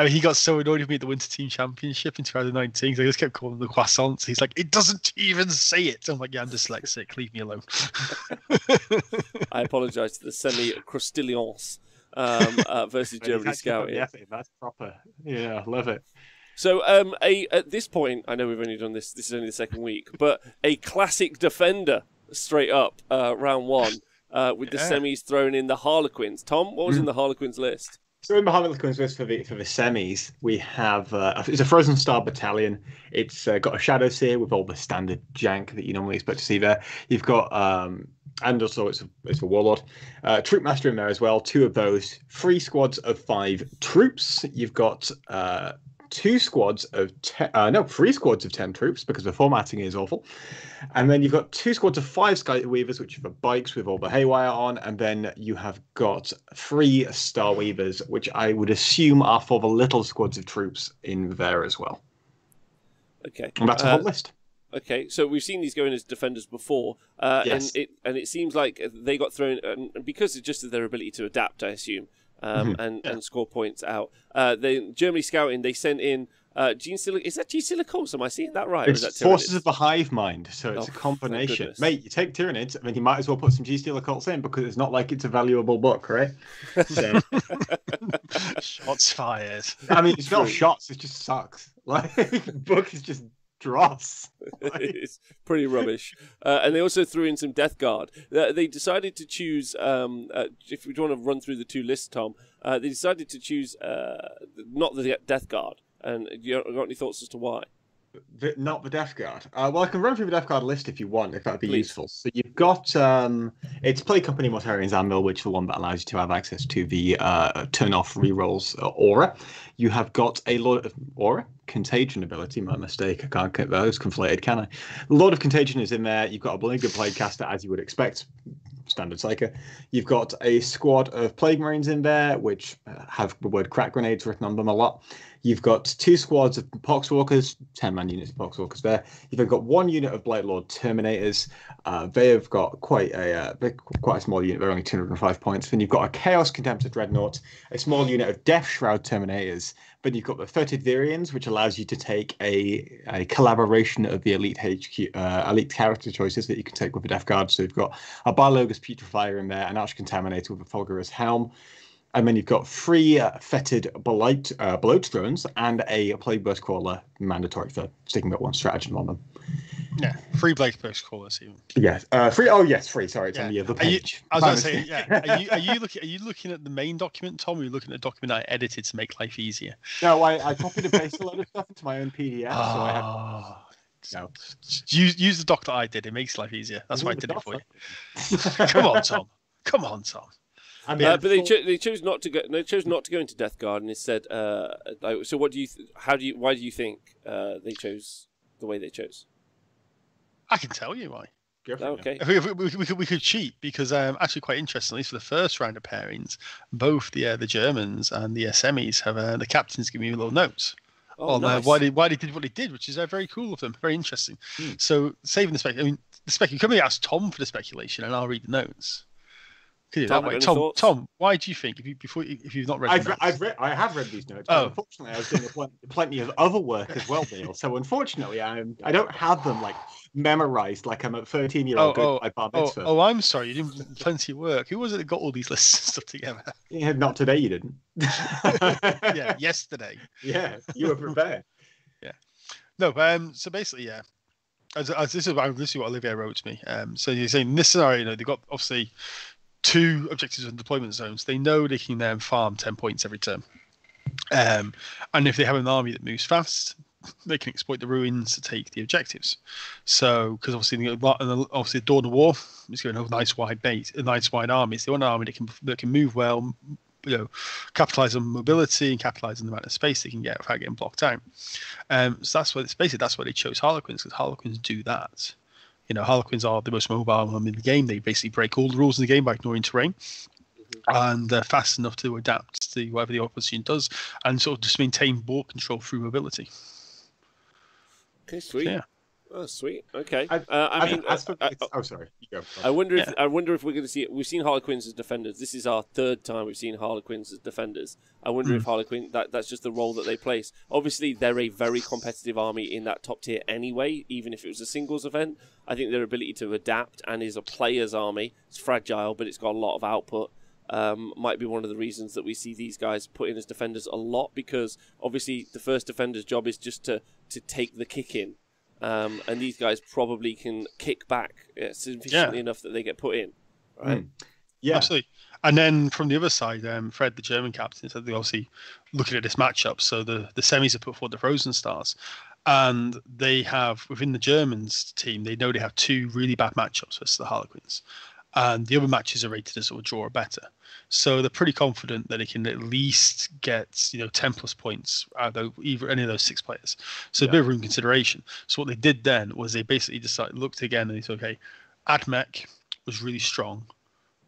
he got so annoyed with me at the Winter Team Championship in 2019 because I just kept calling them the croissants. He's like, it doesn't even say it. I'm like, yeah, I'm dyslexic. Leave me alone. I apologise to the semi-croistillions versus Germany scouting. That's proper. Yeah, I love it. So at this point, I know we've only done this is only the second week, but a classic defender straight up round 1 with the semis thrown in the Harlequins. Tom, what was in the Harlequins list? So in the Harlequins list for the semis, we have it's a Frozen Star battalion. It's got a Shadow Seer with all the standard jank that you normally expect to see there. You've got and also it's a Warlord. Troop Master in there as well, 2 of those. 3 squads of 5 troops. You've got 3 squads of 10 troops because the formatting is awful. And then you've got 2 squads of 5 Sky Weavers, which are the bikes with all the haywire on. And then you have got 3 Star Weavers, which I would assume are for the little squads of troops in there as well. Okay. And that's a whole list. Okay, so we've seen these going as defenders before, yes. and it seems like they got thrown, and because it's just their ability to adapt, I assume. And score points out. The Germany scouting, they sent in Gene Silicals. Is that Gene Silicals? Am I seeing that right? It's or is that Forces of the Hive Mind, so it's a combination. Mate, you take Tyranids, and then you might as well put some G Silicals in because it's not like it's a valuable book, right? So. Shots fired. I mean, it's not shots, it just sucks. Like, the book is just dross. It's pretty rubbish. And they also threw in some Death Guard. They decided to choose, if we want to run through the 2 lists, Tom, they decided to choose not the Death Guard. And you got any thoughts as to why? Not the Death Guard. Well, I can run through the Death Guard list if you want, if that'd be useful. So you've got it's Play Company Mortarian's Anvil, which is the one that allows you to have access to the turn-off rerolls aura. You have got a lot of aura contagion ability. My mistake. I can't get those conflated, can I? A lot of contagion is in there. You've got a Bloody Good Plague Caster, as you would expect. Standard Psyker. You've got a squad of Plague Marines in there, which have the word crack grenades written on them a lot. You've got 2 squads of Poxwalkers, 10-man units of Poxwalkers there. You've then got 1 unit of Blight Lord Terminators. They have got quite a small unit. They're only 205 points. Then you've got a Chaos Contemptor Dreadnought, a small unit of Death Shroud Terminators. Then you've got the 30 Vyrians, which allows you to take a collaboration of the elite character choices that you can take with the Death Guard. So you've got a Biologus Putrefier in there, an Arch Contaminator with a Fulgurous Helm. And then you've got 3 fetid bloat thrones and a Plague Burst Crawler, mandatory for sticking that 1 stratagem on them. Yeah, 3 Plague Burst Crawlers even. Yes, 3. Oh, yes, 3. Sorry, it's on the other page. I was going to say, yeah. Are you looking at the main document, Tom? Or are you looking at the document I edited to make life easier? No, I copied and pasted a load of stuff into my own PDF. So I have. No. Use the doc that I did. It makes life easier. That's why I did it for you. Come on, Tom. Come on, Tom. I mean, but they chose not to go. They chose not to go into Death Guard, and instead. So, what do you? Why do you think they chose the way they chose? I can tell you why. Okay. We could cheat because actually quite interestingly, at least for the first round of pairings, both the Germans and the semis have the captains give me little notes on nice. why they did what they did, which is very cool of them, very interesting. So saving the spec. I mean, you can maybe ask Tom for the speculation, and I'll read the notes. Tom, why do you think if you've not read? I have read these notes. But unfortunately, I was doing plenty of other work as well, Neil. So unfortunately, I don't have them like memorized like I'm a 13-year-old going to my bar mitzvah. I'm sorry, you didn't do plenty of work. Who was it that got all these lists and stuff together? Yeah, not today, you didn't. Yeah, yesterday. Yeah, you were prepared. Yeah. No, so basically, yeah. As this is what Olivier wrote to me. So you're saying in this scenario, they've got obviously 2 objectives and deployment zones. They know they can farm 10 points every turn. And if they have an army that moves fast, they can exploit the ruins to take the objectives. So, because obviously Dawn of War is going to have nice wide armies. They want an army that can move well, capitalize on mobility and capitalize on the amount of space they can get without getting blocked out. So that's why they chose Harlequins, because Harlequins do that. Harlequins are the most mobile army in the game. They basically break all the rules in the game by ignoring terrain. And they're fast enough to adapt to whatever the opposition does and sort of just maintain board control through mobility. Okay, sweet. Yeah. Oh, sweet. Okay. Sorry. You go. I wonder if we're going to see it. We've seen Harlequins as defenders. This is our 3rd time we've seen Harlequins as defenders. I wonder if Harlequin that's just the role that they place. Obviously, they're a very competitive army in that top tier anyway. Even if it was a singles event, I think their ability to adapt and is a player's army. It's fragile, but it's got a lot of output. Might be one of the reasons that we see these guys put in as defenders a lot, because obviously the first defender's job is just to take the kick in. And these guys probably can kick back sufficiently enough that they get put in. Right? Yeah, absolutely. And then from the other side, Fred, the German captain, said they're obviously looking at this matchup. So the semis have put forward the Frozen Stars. And they have, within the Germans team, they know they have 2 really bad matchups versus the Harlequins. And the other matches are rated as sort of draw or better. So they're pretty confident that they can at least get 10 plus points out of any of those 6 players. So a bit of room consideration. So what they did then was they basically looked again and they said, okay, Admech was really strong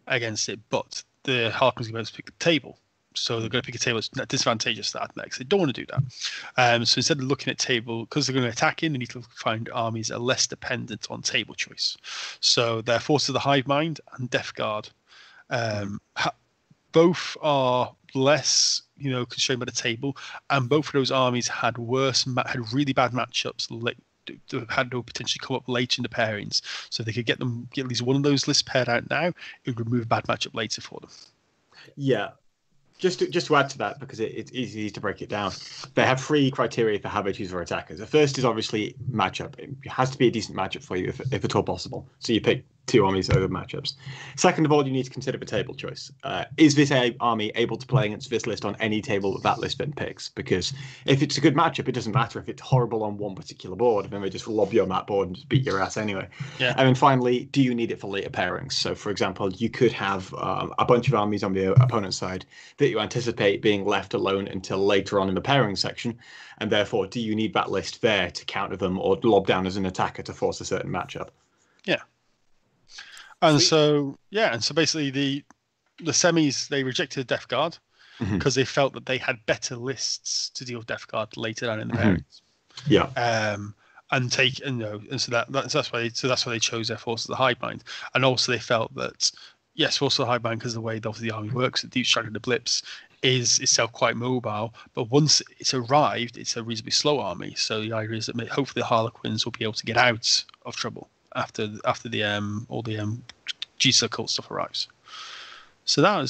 against it, but the Harlequins are going to pick the table. So they're going to pick a table that's disadvantageous to Admech. They don't want to do that. So instead of looking at table, because they're going to attack in, they need to find armies that are less dependent on table choice. So they're Forces of the Hive Mind and Death Guard. Both are less, constrained by the table, and both of those armies had really bad matchups. Had to potentially come up later in the pairings, so they could get at least one of those lists paired out now. It would remove a bad matchup later for them. Yeah. Just to add to that, because it's easy to break it down, they have 3 criteria for how they choose their attackers. The first is obviously matchup. It has to be a decent matchup for you, if at all possible. So you pick 2 armies over matchups. Second of all, you need to consider the table choice. Is this army able to play against this list on any table that list then picks? Because if it's a good matchup, it doesn't matter if it's horrible on one particular board. Then they just lob you on that board and just beat your ass anyway. Yeah. And then finally, do you need it for later pairings? So, for example, you could have a bunch of armies on the opponent's side that you anticipate being left alone until later on in the pairing section. And therefore, do you need that list there to counter them or lob down as an attacker to force a certain matchup? Yeah. And so basically the semis, they rejected Death Guard. because they felt that they had better lists to deal with Death Guard later down in the pairings. Yeah. And so that's why they chose their Force of the Highbind. And also they felt that yes, Force of the Highbind, because the way obviously the army works, the Deep Strike of the Blips is itself quite mobile, but once it's arrived, it's a reasonably slow army. So the idea is that hopefully the Harlequins will be able to get out of trouble after all the Jesus occult stuff arrives. So that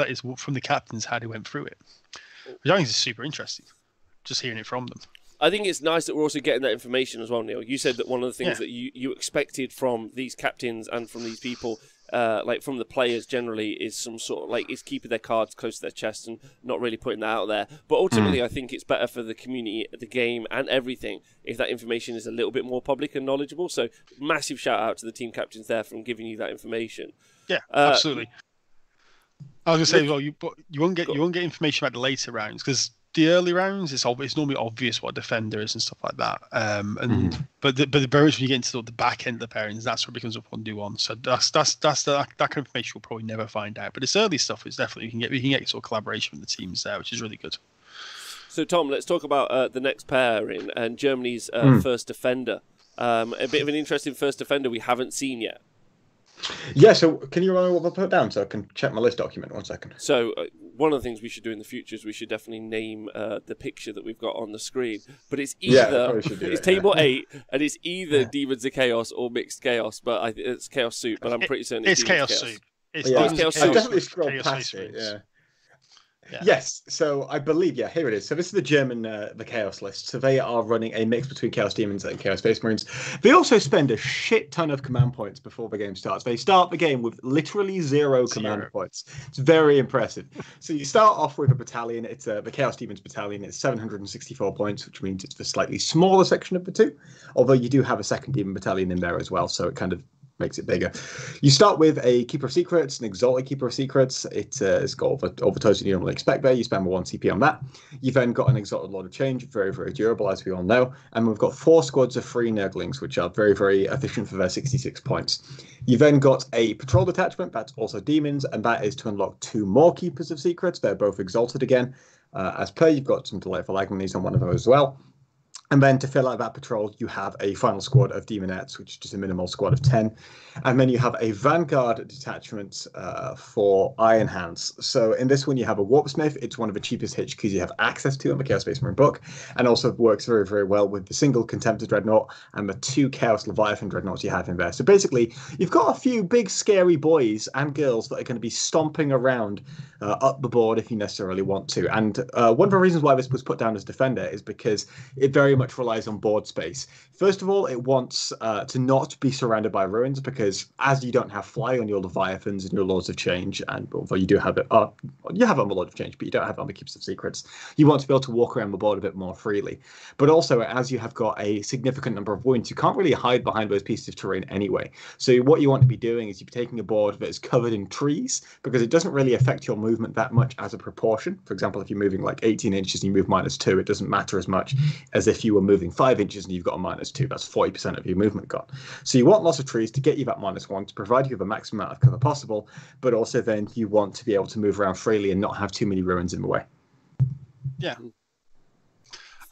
is from the captains how they went through it, which I think is super interesting. Just hearing it from them. I think it's nice that we're also getting that information as well, Neil. You said that one of the things that you expected from these captains and from these people, like from the players generally, is some sort of is keeping their cards close to their chest and not really putting that out there. But ultimately, I think it's better for the community, the game, and everything if that information is a little bit more public and knowledgeable. So, massive shout out to the team captains there from giving you that information. Yeah, absolutely. I was going to say, well, you won't get information about the later rounds because the early rounds, it's normally obvious what a defender is and stuff like that. But the very much when you get into the back end of the pairings, that's where it becomes a one-do-one. So that kind of information we'll probably never find out. But this early stuff is definitely we can get sort of collaboration with the teams there, which is really good. So Tom, let's talk about the next pairing and Germany's first defender. A bit of an interesting first defender we haven't seen yet. Yeah, so can you remind me what I put down so I can check my list document? 1 second. So one of the things we should do in the future is we should definitely name the picture that we've got on the screen. But it's either it's Table 8 and it's either Demons of Chaos or Mixed Chaos. But it's Chaos Soup. But I'm pretty certain it's Chaos Soup. It's Chaos Soup. I definitely scrolled past it. Yeah. Yes, so I believe, here it is. So this is the German, the Chaos list. So they are running a mix between Chaos Demons and Chaos Space Marines. They also spend a shit ton of command points before the game starts. They start the game with literally zero command points. It's very impressive. So you start off with a battalion. It's the Chaos Demons battalion. It's 764 points, which means it's the slightly smaller section of the two. Although you do have a second Demon battalion in there as well, so it kind of makes it bigger. You start with a Keeper of Secrets, an Exalted Keeper of Secrets. It's got all the totals you normally expect there. You spend 1 CP on that. You've then got an Exalted Lord of Change, very, very durable, as we all know. And we've got 4 squads of 3 Nurglings, which are very, very efficient for their 66 points. You've then got a Patrol Detachment, that's also Demons, and that is to unlock 2 more Keepers of Secrets. They're both Exalted again. As per, you've got some Delightful Agonies on one of those as well. And then to fill out that patrol, you have a final squad of Demonettes, which is just a minimal squad of 10. And then you have a Vanguard detachment for Iron Hands. So in this one, you have a Warpsmith. It's one of the cheapest HQs you have access to in the Chaos Space Marine book, and also works very, very well with the single Contemptor Dreadnought and the 2 Chaos Leviathan Dreadnoughts you have in there. So basically, you've got a few big, scary boys and girls that are going to be stomping around up the board if you necessarily want to. And one of the reasons why this was put down as Defender is because it very much relies on board space. First of all, it wants to not be surrounded by ruins, because as you don't have fly on your Leviathans and your Lords of Change, and although you do have it, you have on the Lord of Change, but you don't have on the Keepers of Secrets, you want to be able to walk around the board a bit more freely. But also, as you have got a significant number of wounds, you can't really hide behind those pieces of terrain anyway. So what you want to be doing is you're taking a board that is covered in trees, because it doesn't really affect your movement that much as a proportion. For example, if you're moving like 18 inches and you move -2, it doesn't matter as much as if you were moving 5 inches and you've got a -2. That's 40% of your movement gone. So you want lots of trees to get you that -1, to provide you with the maximum amount of cover possible, but also then you want to be able to move around freely and not have too many ruins in the way. Yeah.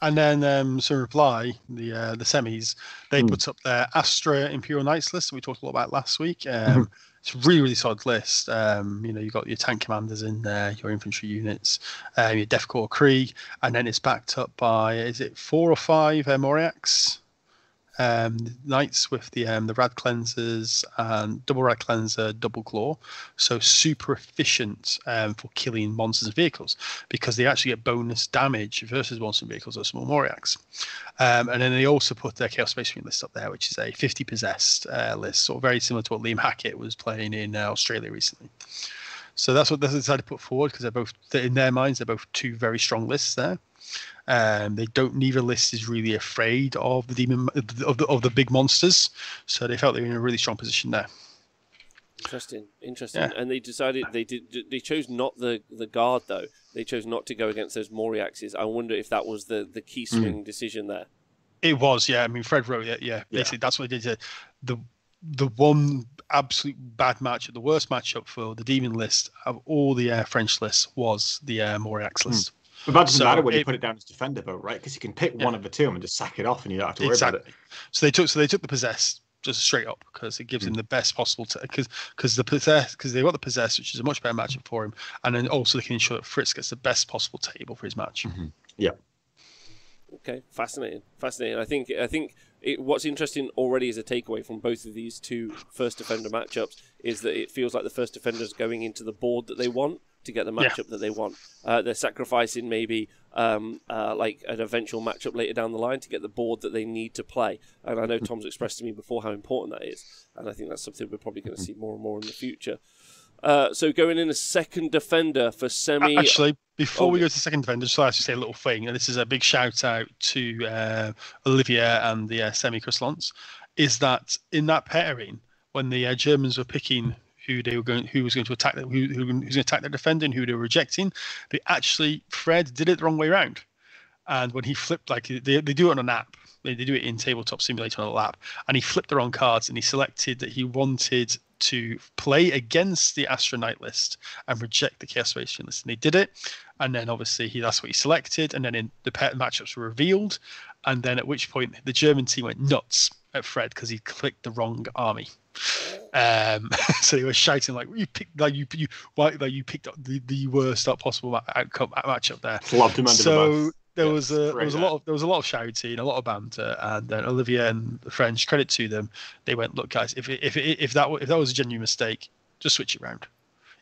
And then, so reply, the semis, they put up their Astra Imperial Knights list that we talked a lot about last week. It's a really, really solid list. You've got your tank commanders in there, your infantry units, your Death Corps Krieg, and then it's backed up by, is it 4 or 5 Moriacs? Knights with the Rad Cleansers and double Rad Cleanser, double Claw. So super efficient for killing monsters and vehicles, because they actually get bonus damage versus monsters and vehicles or small Moriacs. And then they also put their Chaos Space Marine list up there, which is a 50 possessed list, sort of very similar to what Liam Hackett was playing in Australia recently. So that's what they decided to put forward, because they're both, in their minds, they're both 2 very strong lists there. Neither list is really afraid of the demon of the big monsters, so they felt they were in a really strong position there. Interesting. Yeah. And they decided they chose not the guard though. They chose not to go against those Moriaxes. I wonder if that was the key swing decision there. It was, yeah. I mean, Fred wrote it. Yeah, basically that's what they did. the one absolute bad matchup, the worst matchup for the Demon list of all the French lists was the Moriax list. But that doesn't matter when you put it down as defender, though, right? Because you can pick one of the two and just sack it off, and you don't have to worry about it. So they took the possess just straight up because it gives him the best possible because they got the possess, which is a much better matchup for him, and then also they can ensure that Fritz gets the best possible table for his match. Yeah. Okay, fascinating. I think what's interesting already as a takeaway from both of these two first defender matchups is that it feels like the first defender's going into the board that they want to get the matchup that they want. They're sacrificing maybe like an eventual matchup later down the line to get the board that they need to play. And I know Tom's expressed to me before how important that is, and I think that's something we're probably going to see more and more in the future. So going in a second defender for semi. Actually, before we go to the second defender, just like to say a little thing, and this is a big shout out to Olivier and the semi Crystalons, is that in that pairing, when the Germans were picking who was going to attack them, who's going to attack their defender and who they were rejecting, Fred did it the wrong way around. And when he flipped, like they do it on an app, they do it in Tabletop Simulator on a lap, and he flipped the wrong cards and he selected that he wanted to play against the Astro Knight list and reject the Chaos Spacian list. And he did it. And then obviously that's what he selected. And then the matchups were revealed. And then at which point the German team went nuts at Fred because he clicked the wrong army. So they were shouting like, you picked up the worst possible outcome matchup there. Lobbed him under the bus. There was a lot of shouting, a lot of banter, and then Olivier and the French, credit to them, they went, look guys, if that was a genuine mistake, just switch it around.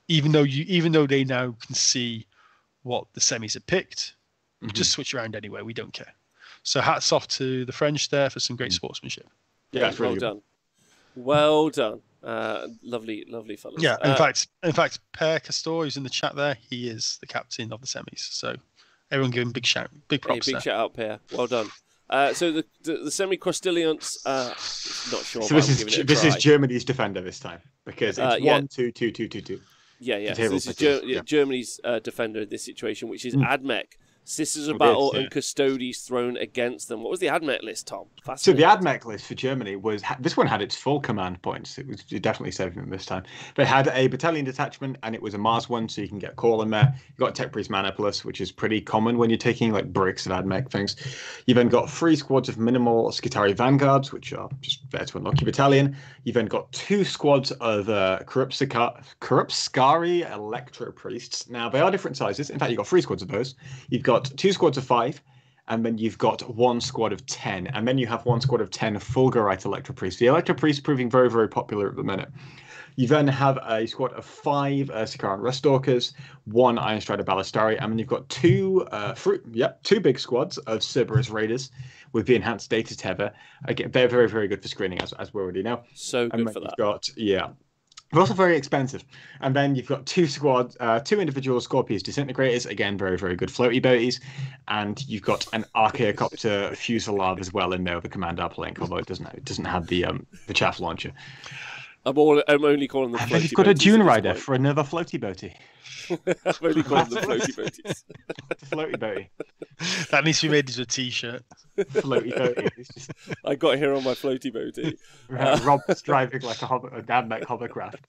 Even though they now can see what the semis had picked, just switch around anyway. We don't care. So hats off to the French there for some great sportsmanship. Yeah, it's really done. Well done. Lovely fellas. Yeah, in fact, Per Castor, who's in the chat there, he is the captain of the semis. So everyone give him a big shout, big props. Big shout out, Per. Well done. So the semi-Crostilians, not sure. So this is Germany's defender this time because it's 1-2-2-2-2-2. Yeah. So this is Germany's defender in this situation, which is Admech. Sisters of Battle and Custodes thrown against them. What was the Admech list, Tom? So the Admech list for Germany was, this one had its full command points. It was definitely saving them this time. They had a battalion detachment, and it was a Mars one, so you can get Call in there. You got Tech Priest Mana Plus, which is pretty common when you're taking like bricks of Admech things. You then got 3 squads of minimal Skitarii Vanguards, which are just there to unlock your battalion. You then got 2 squads of Korupskari Electro Priests. Now they are different sizes. In fact, you've got 3 squads of those. You've got 2 squads of 5, and then you've got 1 squad of 10, and then you have 1 squad of 10 Fulgurite Electro Priests. The Electro Priests proving very, very popular at the minute. You then have a squad of 5 Sikaran Ruststalkers, 1 Iron Strider Ballistari, and then you've got 2 big squads of Cerberus Raiders with the enhanced data tether. Again, they're very, very good for screening, as we already know. So good for that. They're also very expensive. And then you've got 2 squads, 2 individual Scorpius Disintegrators, again, very, very good floaty boaties. And you've got an Archaeocopter Fusilier as well in there with a command uplink, although it doesn't have the chaff launcher. I'm only calling them floaty boaties. You've got a Dune Rider for another floaty boaty. I'm only calling them floaty boaties. It's a floaty boaty. That needs to be made into a t-shirt. Floaty boaty. I got here on my floaty boaty. Rob's driving like a Admech hovercraft.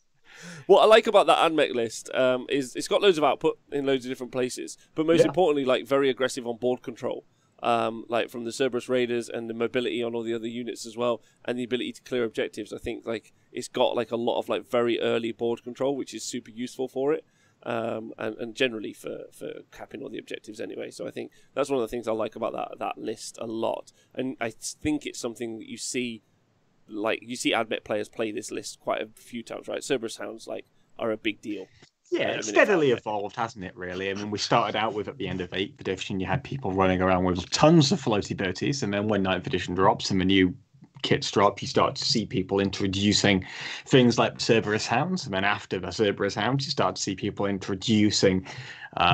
What I like about that Admech list is it's got loads of output in loads of different places, but most importantly, like very aggressive on board control. Like from the Cerberus Raiders and the mobility on all the other units as well, and the ability to clear objectives. I think like it's got like a lot of like very early board control, which is super useful for it. And generally for capping all the objectives anyway. So I think that's one of the things I like about that list a lot. And I think it's something that you see Admech players play this list quite a few times, right? Cerberus Hounds are a big deal. Yeah, it's steadily evolved, hasn't it, really? I mean, we started out with, at the end of 8th edition, you had people running around with tons of floaty boaties, and then when 9th edition drops and the new kits drop, you start to see people introducing things like Cerberus Hounds, and then after the Cerberus Hounds, you start to see people introducing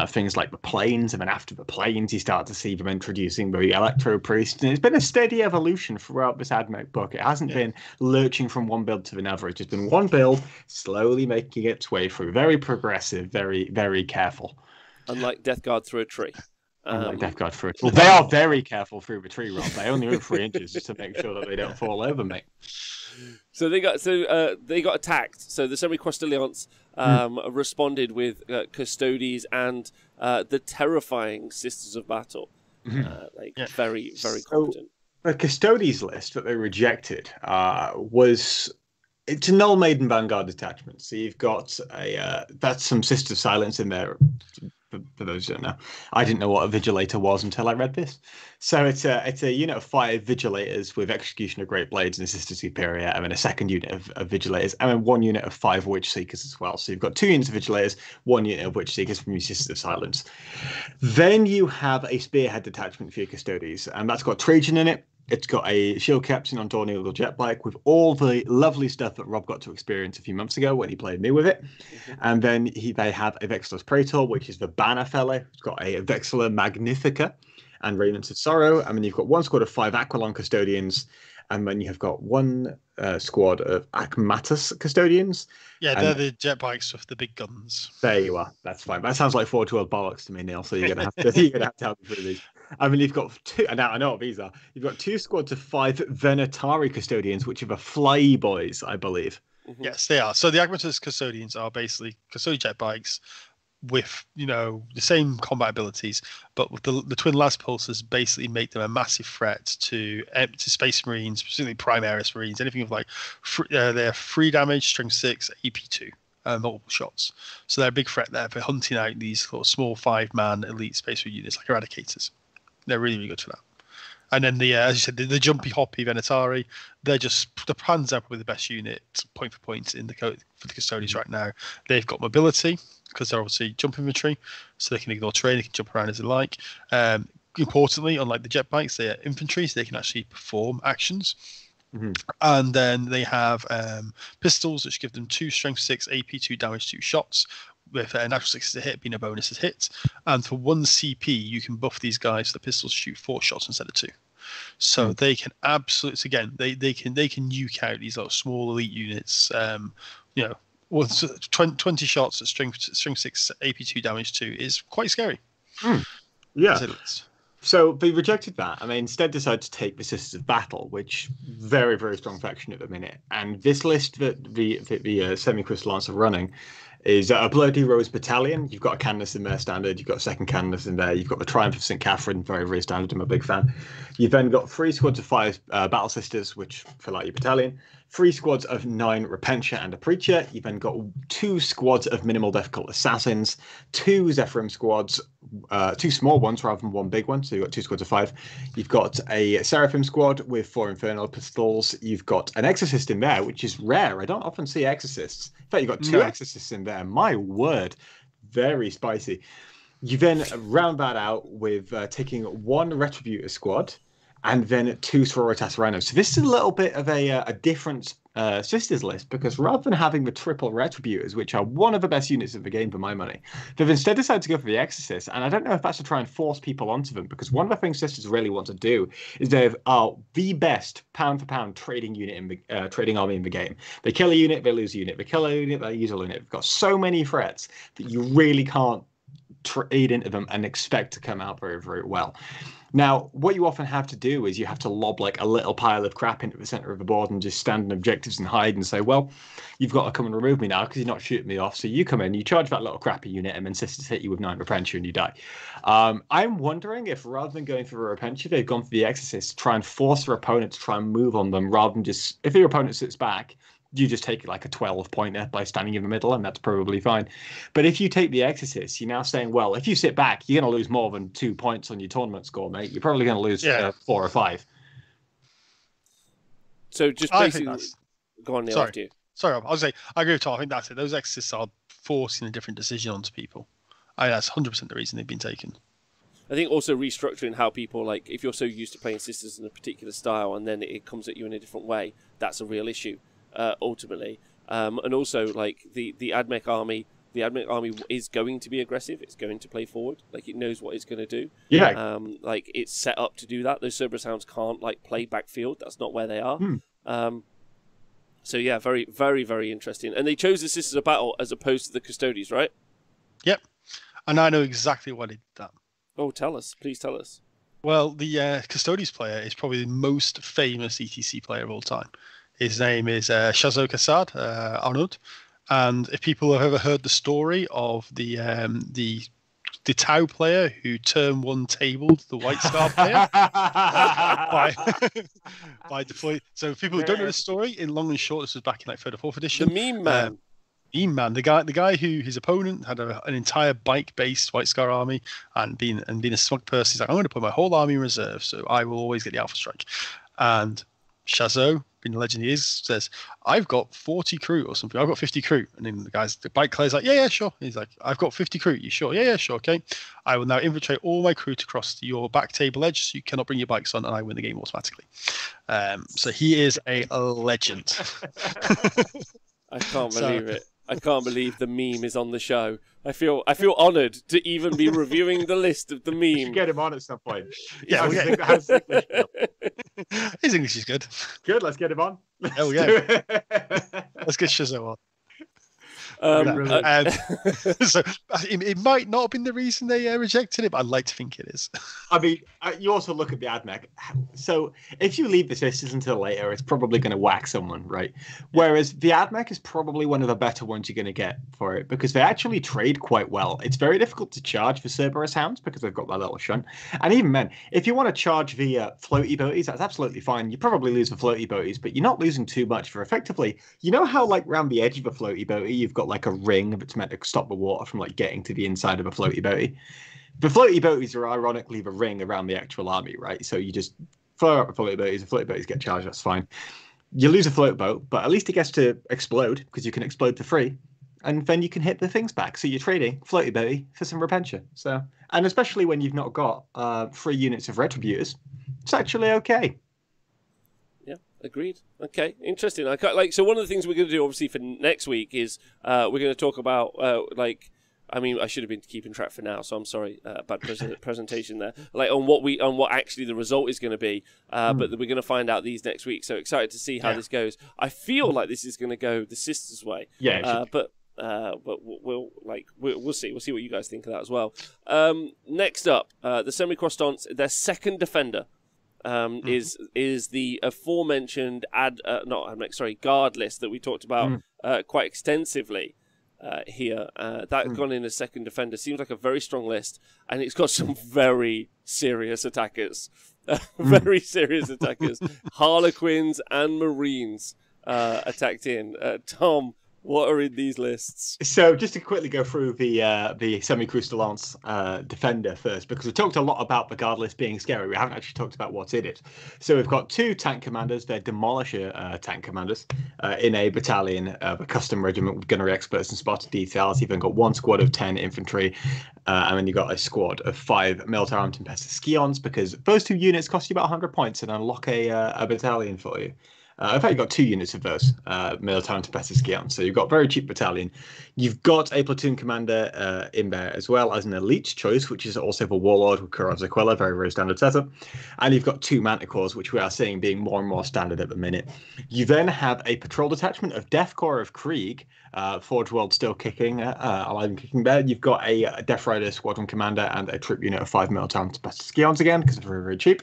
things like the planes, and then after the planes, you start to see them introducing the Electro Priest. And it's been a steady evolution throughout this Admech book. It hasn't been lurching from one build to another. It's just been one build, slowly making its way through. Very progressive, very, very careful. Unlike Death Guard through a tree. Like Death Guard through. Well, they are very careful through the tree, Rob. They only move 3 inches just to make sure that they don't fall over, mate. So they got attacked. So the Semi-Crossed Alliance responded with Custodes and the terrifying Sisters of Battle. Very, very competent. The Custodes list that they rejected it's a Null Maiden Vanguard detachment. So you've got that's some Sisters of Silence in there. For those who don't know, I didn't know what a Vigilator was until I read this. So it's a unit of 5 Vigilators with Execution of Great Blades and Assisted Superior, and then a second unit of Vigilators, and then 1 unit of 5 Witch Seekers as well. So you've got 2 units of Vigilators, 1 unit of Witch Seekers from your Sisters of Silence. Then you have a Spearhead detachment for your Custodes, and that's got Trajan in it. It's got a Shield Captain on Dorniel Jet Bike with all the lovely stuff that Rob got to experience a few months ago when he played me with it. And then they have a Vexilus Praetor, which is the banner fellow. It's got a Vexilla Magnifica and Raymond of Sorrow. And then you've got 1 squad of 5 Aquilon Custodians. And then you have got 1 squad of Akmatus Custodians. Yeah, they're the jet bikes with the big guns. There you are. That's fine. That sounds like 412 bollocks to me, Neil. So you're gonna have to help me through these. I mean, you've got 2. And now I know what these are. You've got 2 squads of 5 Venatari Custodians, which are the Fly Boys, I believe. Yes, they are. So the Agmatus Custodians are basically custodian jet bikes with, the same combat abilities, but with the twin last pulses basically make them a massive threat to Space Marines, specifically Primaris Marines, anything with they're 3 damage, strength 6, AP2, multiple shots. So they're a big threat there for hunting out these sort of small 5-man elite Space Marine units like Eradicators. They're really, really good for that. And then as you said, the jumpy hoppy Venatari, they're just the hands up with the best unit point for point in for the Custodians right now. They've got mobility because they're obviously jump infantry, so they can ignore terrain, they can jump around as they like. Importantly, unlike the jet bikes, they are infantry, so they can actually perform actions. And then they have pistols, which give them 2 strength 6, AP2 damage 2 shots, with a natural 6 to hit being a bonus to hit. And for 1 CP, you can buff these guys so the pistols shoot 4 shots instead of 2. So they can absolutely, again, they can nuke out these small elite units. 20 shots at strength 6 AP2 damage 2 is quite scary. Yeah. So they rejected that, and they instead decided to take the Sisters of Battle, which very, very strong faction at the minute. And this list that the Semi-Crystallance are running is a Bloody Rose Battalion. You've got a Canonist in there standard. You've got a second Canonist in there. You've got the Triumph of St. Catherine, very, very standard. I'm a big fan. You've then got 3 squads of 5 Battle Sisters, which fill out your battalion. 3 squads of 9 Repentia and a Preacher. You've then got 2 squads of minimal difficult assassins, 2 Zephyrim squads, 2 small ones rather than 1 big one. So you've got 2 squads of 5. You've got a Seraphim squad with 4 Infernal pistols. You've got an Exorcist in there, which is rare. I don't often see Exorcists. In fact, you've got 2 Exorcists in there. My word, very spicy. You then round that out with taking 1 Retributor squad and then 2 Sororitas Rhinos. So this is a little bit of a different Sisters list, because rather than having the triple Retributors, which are one of the best units of the game for my money, they've instead decided to go for the Exorcists. And I don't know if that's to try and force people onto them, because one of the things Sisters really want to do is they are the best pound for pound trading unit in the trading army in the game. They kill a unit, they lose a unit. They kill a unit, they use a unit. They've got so many threats that you really can't trade into them and expect to come out very, very well. Now, what you often have to do is you have to lob like a little pile of crap into the center of the board and just stand in objectives and hide and say, well, you've got to come and remove me now because you're not shooting me off. So you come in, you charge that little crappy unit, and then Sisters hit you with 9 Repentia and you die. I'm wondering if rather than going for a Repentia, they've gone for the Exorcist to try and force their opponent to try and move on them rather than just, if your opponent sits back, you just take like a 12 pointer by standing in the middle, and that's probably fine. But if you take the Exorcist, you're now saying, well, if you sit back, you're going to lose more than 2 points on your tournament score, mate. You're probably going to lose 4 or 5. So just basically, go on, Neil, after you. Sorry, Rob. I was saying, I agree with Tom. I think that's it. Those Exorcists are forcing a different decision onto people. That's 100% the reason they've been taken. I think also restructuring how people, like, if you're so used to playing Sisters in a particular style and then it comes at you in a different way, that's a real issue. Ultimately, and also like the AdMech army is going to be aggressive. It's going to play forward. Like, it knows what it's going to do. Yeah. Like, it's set up to do that. Those Cerberus Hounds can't like play backfield. That's not where they are. So yeah, very, very, very interesting. And they chose the Sisters of Battle as opposed to the Custodes, right? Yep. And I know exactly why they did that. Oh, tell us. Please tell us. Well, the Custodes player is probably the most famous ETC player of all time. His name is Shazo Kassad Arnaud. And if people have ever heard the story of the Tau player who turn 1 tabled the White Star player by deploying. So people who don't know the story, in long and short, this was back in like 3rd or 4th edition. The meme man. Meme man, the guy who his opponent had an entire bike-based White Scar army and being a smug person, he's like, I'm going to put my whole army in reserve, so I will always get the Alpha Strike. And Shazo, being the legend he is, says, I've got 40 crew or something. I've got 50 crew. And then the bike player's like, yeah, sure. He's like, I've got 50 crew. You sure? Yeah, sure. Okay. I will now infiltrate all my crew to cross your back table edge so you cannot bring your bikes on and I win the game automatically. So he is a legend. I can't believe it. I can't believe the meme is on the show. I feel honoured to even be reviewing the list of the meme. You should get him on at some point. Yeah, his English is good. Good, let's get him on. Oh yeah, let's get Shazo on. So it might not have been the reason they rejected it, but I'd like to think it is. I mean, you also look at the AdMech. So if you leave this list until later, it's probably going to whack someone, right? Whereas the AdMech is probably one of the better ones you're going to get for it because they actually trade quite well. It's very difficult to charge for Cerberus Hounds because they've got that little shunt. And even then, if you want to charge the floaty boaties, that's absolutely fine. You probably lose the floaty boaties, but you're not losing too much for effectively. You know how like around the edge of a floaty boaty, you've got like a ring that's meant to stop the water from like getting to the inside of a floaty boaty. The floaty boaties are ironically the ring around the actual army, right? So you just fire up the floaty boaties, the floaty boaties get charged, that's fine. You lose a float boat, but at least it gets to explode because you can explode for free, and then you can hit the things back. So you're trading floaty boaty for some repentia. So, and especially when you've not got 3 units of retributors, it's actually okay. Agreed. Okay, interesting. So one of the things we're going to do, obviously, for next week is we're going to talk about I should have been keeping track for now, so I'm sorry, bad presentation there. Like on what actually the result is going to be, but we're going to find out these next week. So excited to see how this goes. I feel like this is going to go the sisters' way. Yeah. But we'll see. We'll see what you guys think of that as well. Next up, the Semi-Cross Dons, their second defender. Is the aforementioned guard list that we talked about quite extensively here. That gone in as second defender seems like a very strong list, and it's got some very serious attackers. Very serious attackers. Harlequins and Marines attacked in. Tom, what are in these lists? So just to quickly go through the Semi-Cross Lance defender first, because we talked a lot about the guard list being scary. We haven't actually talked about what's in it. So we've got 2 tank commanders. They're Demolisher tank commanders in a battalion of a custom regiment with gunnery experts and spotted details. You've then got 1 squad of 10 infantry, and then you've got a squad of 5 military armed Tempestus Scions, because those 2 units cost you about 100 points and unlock a battalion for you. In fact, you've got 2 units of those military Tempestus Scions, so you've got a very cheap battalion. You've got a platoon commander in there, as well as an elite choice, which is also the Warlord with Kuraz Aquila, very, very standard setup. And you've got 2 Manticores, which we are seeing being more and more standard at the minute. You then have a patrol detachment of Death Corps of Krieg, Forge World still kicking, alive and kicking there. You've got a Death Rider squadron commander and a troop unit of 5 military Tempestus Scions again, because they're very, very cheap.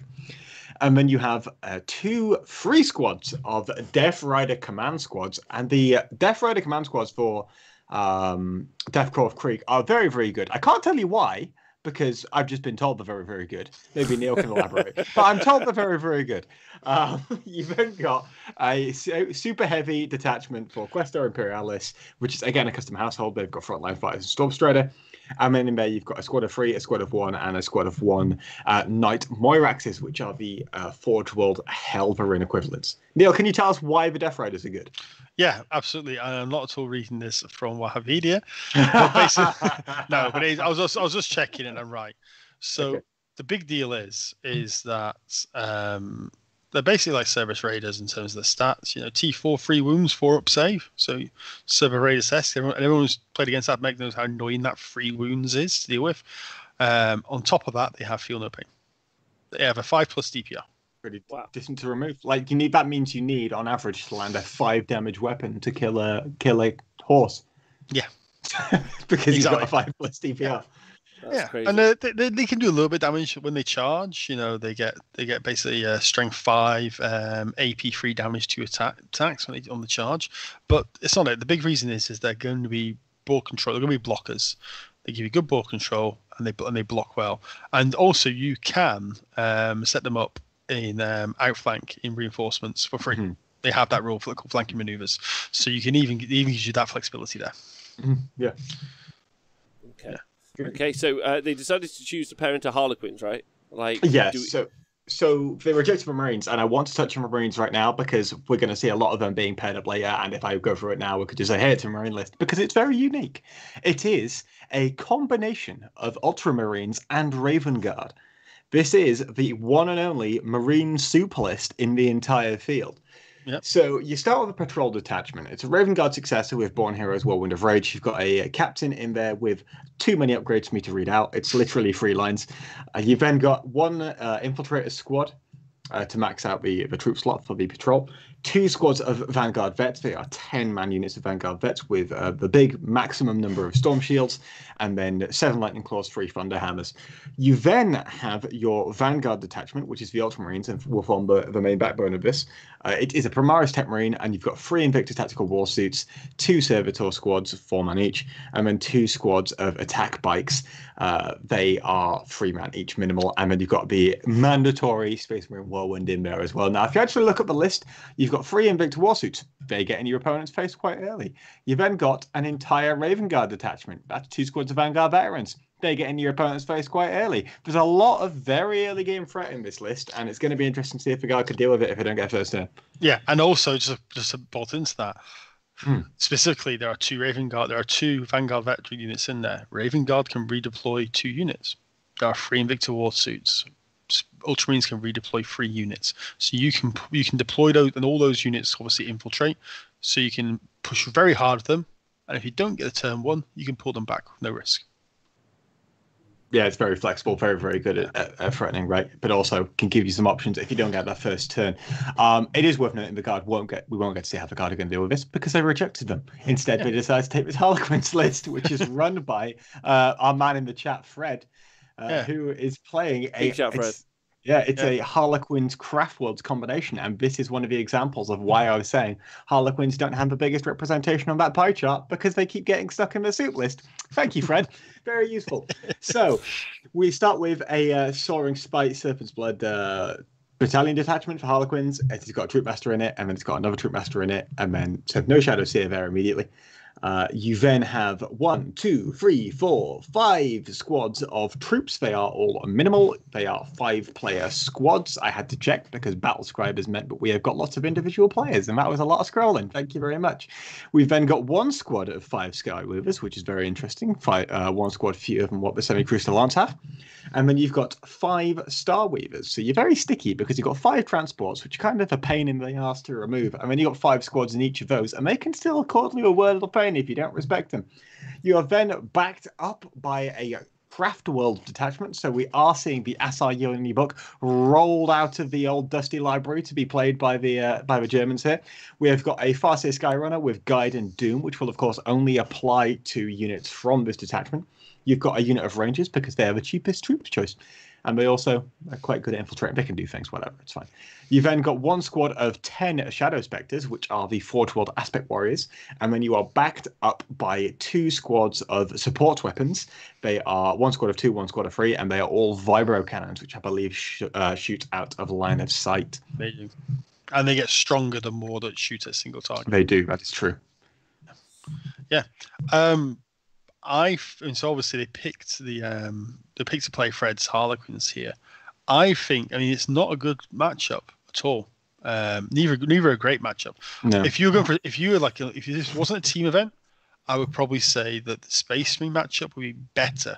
And then you have 2 free squads of Death Rider command squads. And the Death Rider command squads for Death Corps of Krieg are very, very good. I can't tell you why, because I've just been told they're very, very good. Maybe Neil can elaborate. But I'm told they're very, very good. You've then got a super heavy detachment for Questor Imperialis, which is, again, a custom household. They've got frontline fighters and Storm Strider. And then in there, you've got a squad of 3, a squad of 1, and a squad of 1 Knight Moiraxes, which are the Forge World Helverin equivalents. Neil, can you tell us why the Death Riders are good? Yeah, absolutely. I'm not at all reading this from Wahavidia. But basically, no, but I was just checking and I'm right. So okay. The big deal is that they're basically like Cerberus Raiders in terms of the stats. You know, T4 3 wounds, 4 up save. So Cerberus Raiders-esque. Everyone who's played against that knows how annoying that 3 wounds is to deal with. On top of that, they have Feel No Pain. They have a 5+ DPR. Pretty decent to remove. Like that means you need on average to land a 5 damage weapon to kill a horse. Yeah. Because exactly. You've got a 5+ DPR. That's crazy. And they can do a little bit of damage when they charge. They get basically strength 5, AP 3 damage to attacks when they on the charge. But it's not it. The big reason is they're going to be ball control. They're going to be blockers. They give you good ball control and they block well. And also you can set them up in outflank in reinforcements for free. Mm-hmm. They have that rule for the flanking maneuvers, so you can even gives you that flexibility there. Mm-hmm. Yeah. Okay. Yeah. Okay. So they decided to choose to pair into Harlequins, right? So they rejected Marines, and I want to touch on Marines right now because we're going to see a lot of them being paired up later. And if I go through it now, we could just say, "Hey, it's a Marine list," because it's very unique. It is a combination of Ultramarines and Raven Guard. This is the one and only Marine super list in the entire field. Yep. So you start with a patrol detachment. It's a Raven Guard successor with Born Heroes Whirlwind of Rage. You've got a captain in there with too many upgrades for me to read out. It's literally 3 lines. You've then got 1 infiltrator squad to max out the troop slot for the patrol. 2 squads of Vanguard Vets. They are 10-man units of Vanguard Vets with the big maximum number of Storm Shields, and then 7 Lightning Claws, 3 Thunder Hammers. You then have your Vanguard detachment, which is the Ultramarines, and will form the main backbone of this. It is a Primaris Tech Marine, and you've got 3 Invictus Tactical War Suits, 2 Servitor squads, 4-man each, and then 2 squads of Attack Bikes. They are 3-man each minimal, and then you've got the mandatory Space Marine Whirlwind in there as well. Now, if you actually look at the list, you've got 3 Invictus War Suits. They get in your opponent's face quite early. You've then got an entire Raven Guard detachment. That's 2 squads of Vanguard Veterans. They get in your opponent's face quite early. There's a lot of very early game threat in this list, and it's going to be interesting to see if the guy could deal with it if they don't get first turn. Yeah, and also just to bolt into that, specifically, there are 2 Vanguard veteran units in there. Raven Guard can redeploy 2 units. There are 3 Invictus War Suits. Ultramarines can redeploy 3 units. So you can deploy those, and all those units obviously infiltrate. So you can push very hard with them, and if you don't get a turn 1, you can pull them back with no risk. Yeah, it's very flexible, very, very good at threatening, right? But also can give you some options if you don't get that first turn. It is worth noting the Guard we won't get to see how the Guard are going to deal with this because they rejected them. Instead, they decided to take this Harlequins list, which is run by our man in the chat, Fred, who is playing a Harlequins Craft Worlds combination, and this is one of the examples of why I was saying Harlequins don't have the biggest representation on that pie chart because they keep getting stuck in the soup list. Thank you, Fred. Very useful. So we start with a Soaring Spite Serpent's Blood battalion detachment for Harlequins. It's got a Troopmaster in it, and then it's got another Troopmaster in it, and then so no Shadow Seer there immediately. You then have 1, 2, 3, 4, 5 squads of troops. They are all minimal. They are 5-player squads. I had to check because Battle Scribe has meant that we have got lots of individual players, and that was a lot of scrolling. Thank you very much. We've then got 1 squad of 5 Skyweavers, which is very interesting. 1 squad fewer than what the Semi-Crucial Lance have. And then you've got 5 Star Weavers. So you're very sticky because you've got 5 transports, which are kind of a pain in the ass to remove. And then you've got 5 squads in each of those, and they can still cause you a world of pain if you don't respect them. You are then backed up by a Craft World detachment. So we are seeing the Assar Yoni book rolled out of the old dusty library to be played by the Germans here. We have got a Farseer Skyrunner with Guide and Doom, which will of course only apply to units from this detachment. You've got a unit of Rangers because they are the cheapest troops choice. And they also are quite good at infiltrating. They can do things, whatever, it's fine. You've then got 1 squad of 10 Shadow Spectres, which are the Forge World Aspect Warriors. And then you are backed up by 2 squads of support weapons. They are 1 squad of 2, 1 squad of 3, and they are all Vibro Cannons, which I believe shoot out of line of sight. They do. And they get stronger the more that shoot at a single target. They do, that is true. Yeah. So obviously they picked to play Fred's Harlequins here. I think it's not a good matchup at all. Neither a great matchup. No. If this wasn't a team event, I would probably say that the Space Marine matchup would be better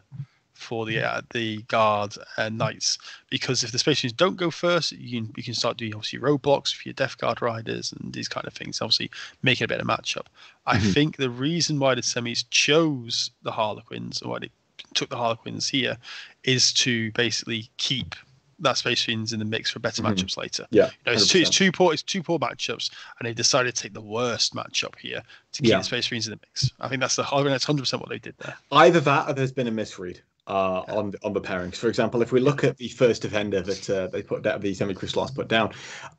for the Guard and Knights, because if the Space Marines don't go first, you can start doing obviously roadblocks for your Death Guard riders and these kind of things. Obviously, make it a better matchup. I think the reason why the semis chose the Harlequins, or why they took the Harlequins here, is to basically keep that Space Marines in the mix for better matchups later. Yeah, it's two poor matchups, and they decided to take the worst matchup here to keep the Space Marines in the mix. I think that's 100% what they did there. Either that, or there's been a misread. on the pairings. For example, if we look at the first defender that they put down, the Semi-Crystals put down,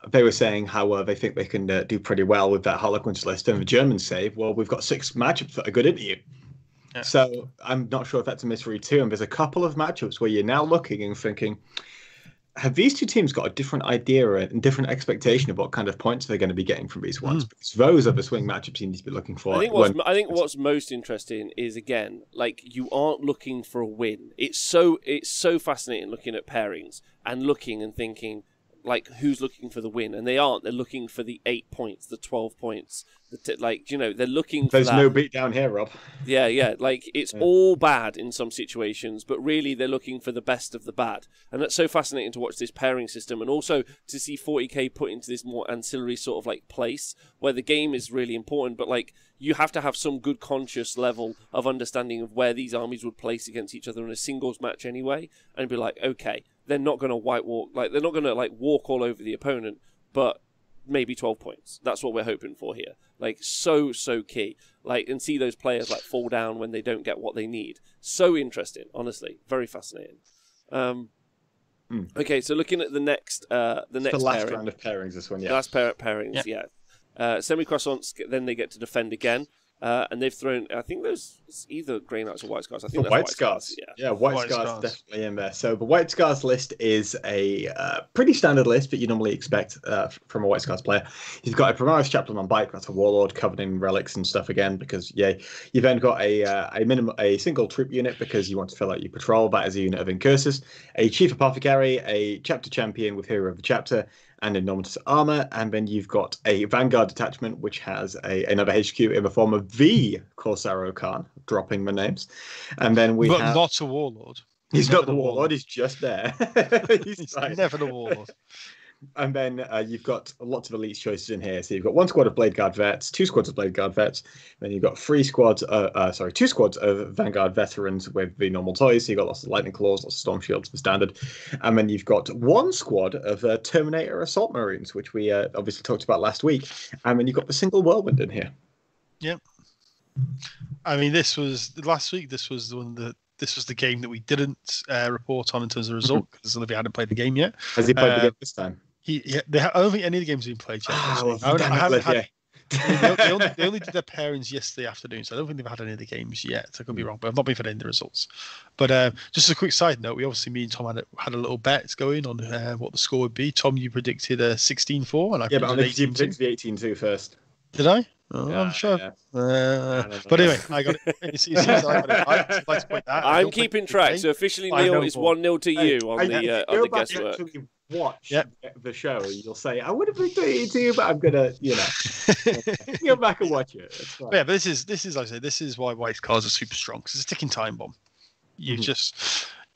they were saying how they think they can do pretty well with that Harlequins list. And the Germans say, well, we've got 6 matchups that are good into you. Yeah. So I'm not sure if that's a misread too. And there's a couple of matchups where you're now looking and thinking, have these two teams got a different idea and different expectation of what kind of points they're going to be getting from these ones? Because those are the swing matchups you need to be looking for. I think what's most interesting is, again, like, you aren't looking for a win. It's so fascinating looking at pairings and looking and thinking, like, who's looking for the win? And they aren't. They're looking for the 8 points, the 12 points. They're looking for There's that. no beat down here, Rob. Yeah. Like, it's all bad in some situations, but really they're looking for the best of the bad. And that's so fascinating to watch this pairing system, and also to see 40k put into this more ancillary sort of, like, place where the game is really important, but, like, you have to have some good conscious level of understanding of where these armies would place against each other in a singles match anyway, and be like, okay, they're not going to they're not going to, like, walk all over the opponent, but maybe 12 points. That's what we're hoping for here. Like, so key. Like, and see those players, like, fall down when they don't get what they need. So interesting, honestly. Very fascinating. Okay, so looking at the next the last pairing. round of pairings, this one, yeah. The last pair of pairings, yeah. Semi-croissants, then they get to defend again. And they've thrown, I think it's either Grey Knights or White Scars. I think that's White Scars. Yeah, White Scars definitely in there. So the White Scars list is a pretty standard list that you normally expect from a White Scars player. You've got a Primaris Chaplain on bike, that's a Warlord covered in relics and stuff again, because you've then got a single troop unit because you want to fill out your patrol. That is a unit of Incursus, a Chief Apothecary, a Chapter Champion with Hero of the Chapter, and Innominus Armor, and then you've got a Vanguard detachment which has another HQ in the form of the Corsaro Khan, dropping the names, and then but not a Warlord. He's not the Warlord. He's just there. He's never the Warlord. And then you've got lots of elite choices in here. So you've got 1 squad of Blade Guard vets, 2 squads of Blade Guard vets. Then you've got 2 squads of Vanguard veterans with the normal toys. So you've got lots of Lightning Claws, lots of Storm Shields for standard. And then you've got 1 squad of Terminator Assault Marines, which we obviously talked about last week. And then you've got the single Whirlwind in here. Yep. I mean, this was last week. This was the game that we didn't report on in terms of result because Olivia hadn't played the game yet. Has he played the game this time? I don't think any of the games have been played yet. I haven't had. They only did their pairings yesterday afternoon, so I don't think they've had any of the games yet. I could be wrong, but I've not been fed any of the results. But just as a quick side note, me and Tom had a little bet going on what the score would be. Tom, you predicted 16-4, and I predicted you predicted the 18-2 first. Did I? Oh, yeah, I'm sure. Yeah. But anyway, I got it. It seems I got it. I'd like to point that. I'm keeping track. So officially, Neil is 1-0 to you on the guesswork. Watch the show, you'll say, I would have been doing it to you, but I'm gonna, go back and watch it. But this is like I say, this is why White Scars are super strong, because it's a ticking time bomb.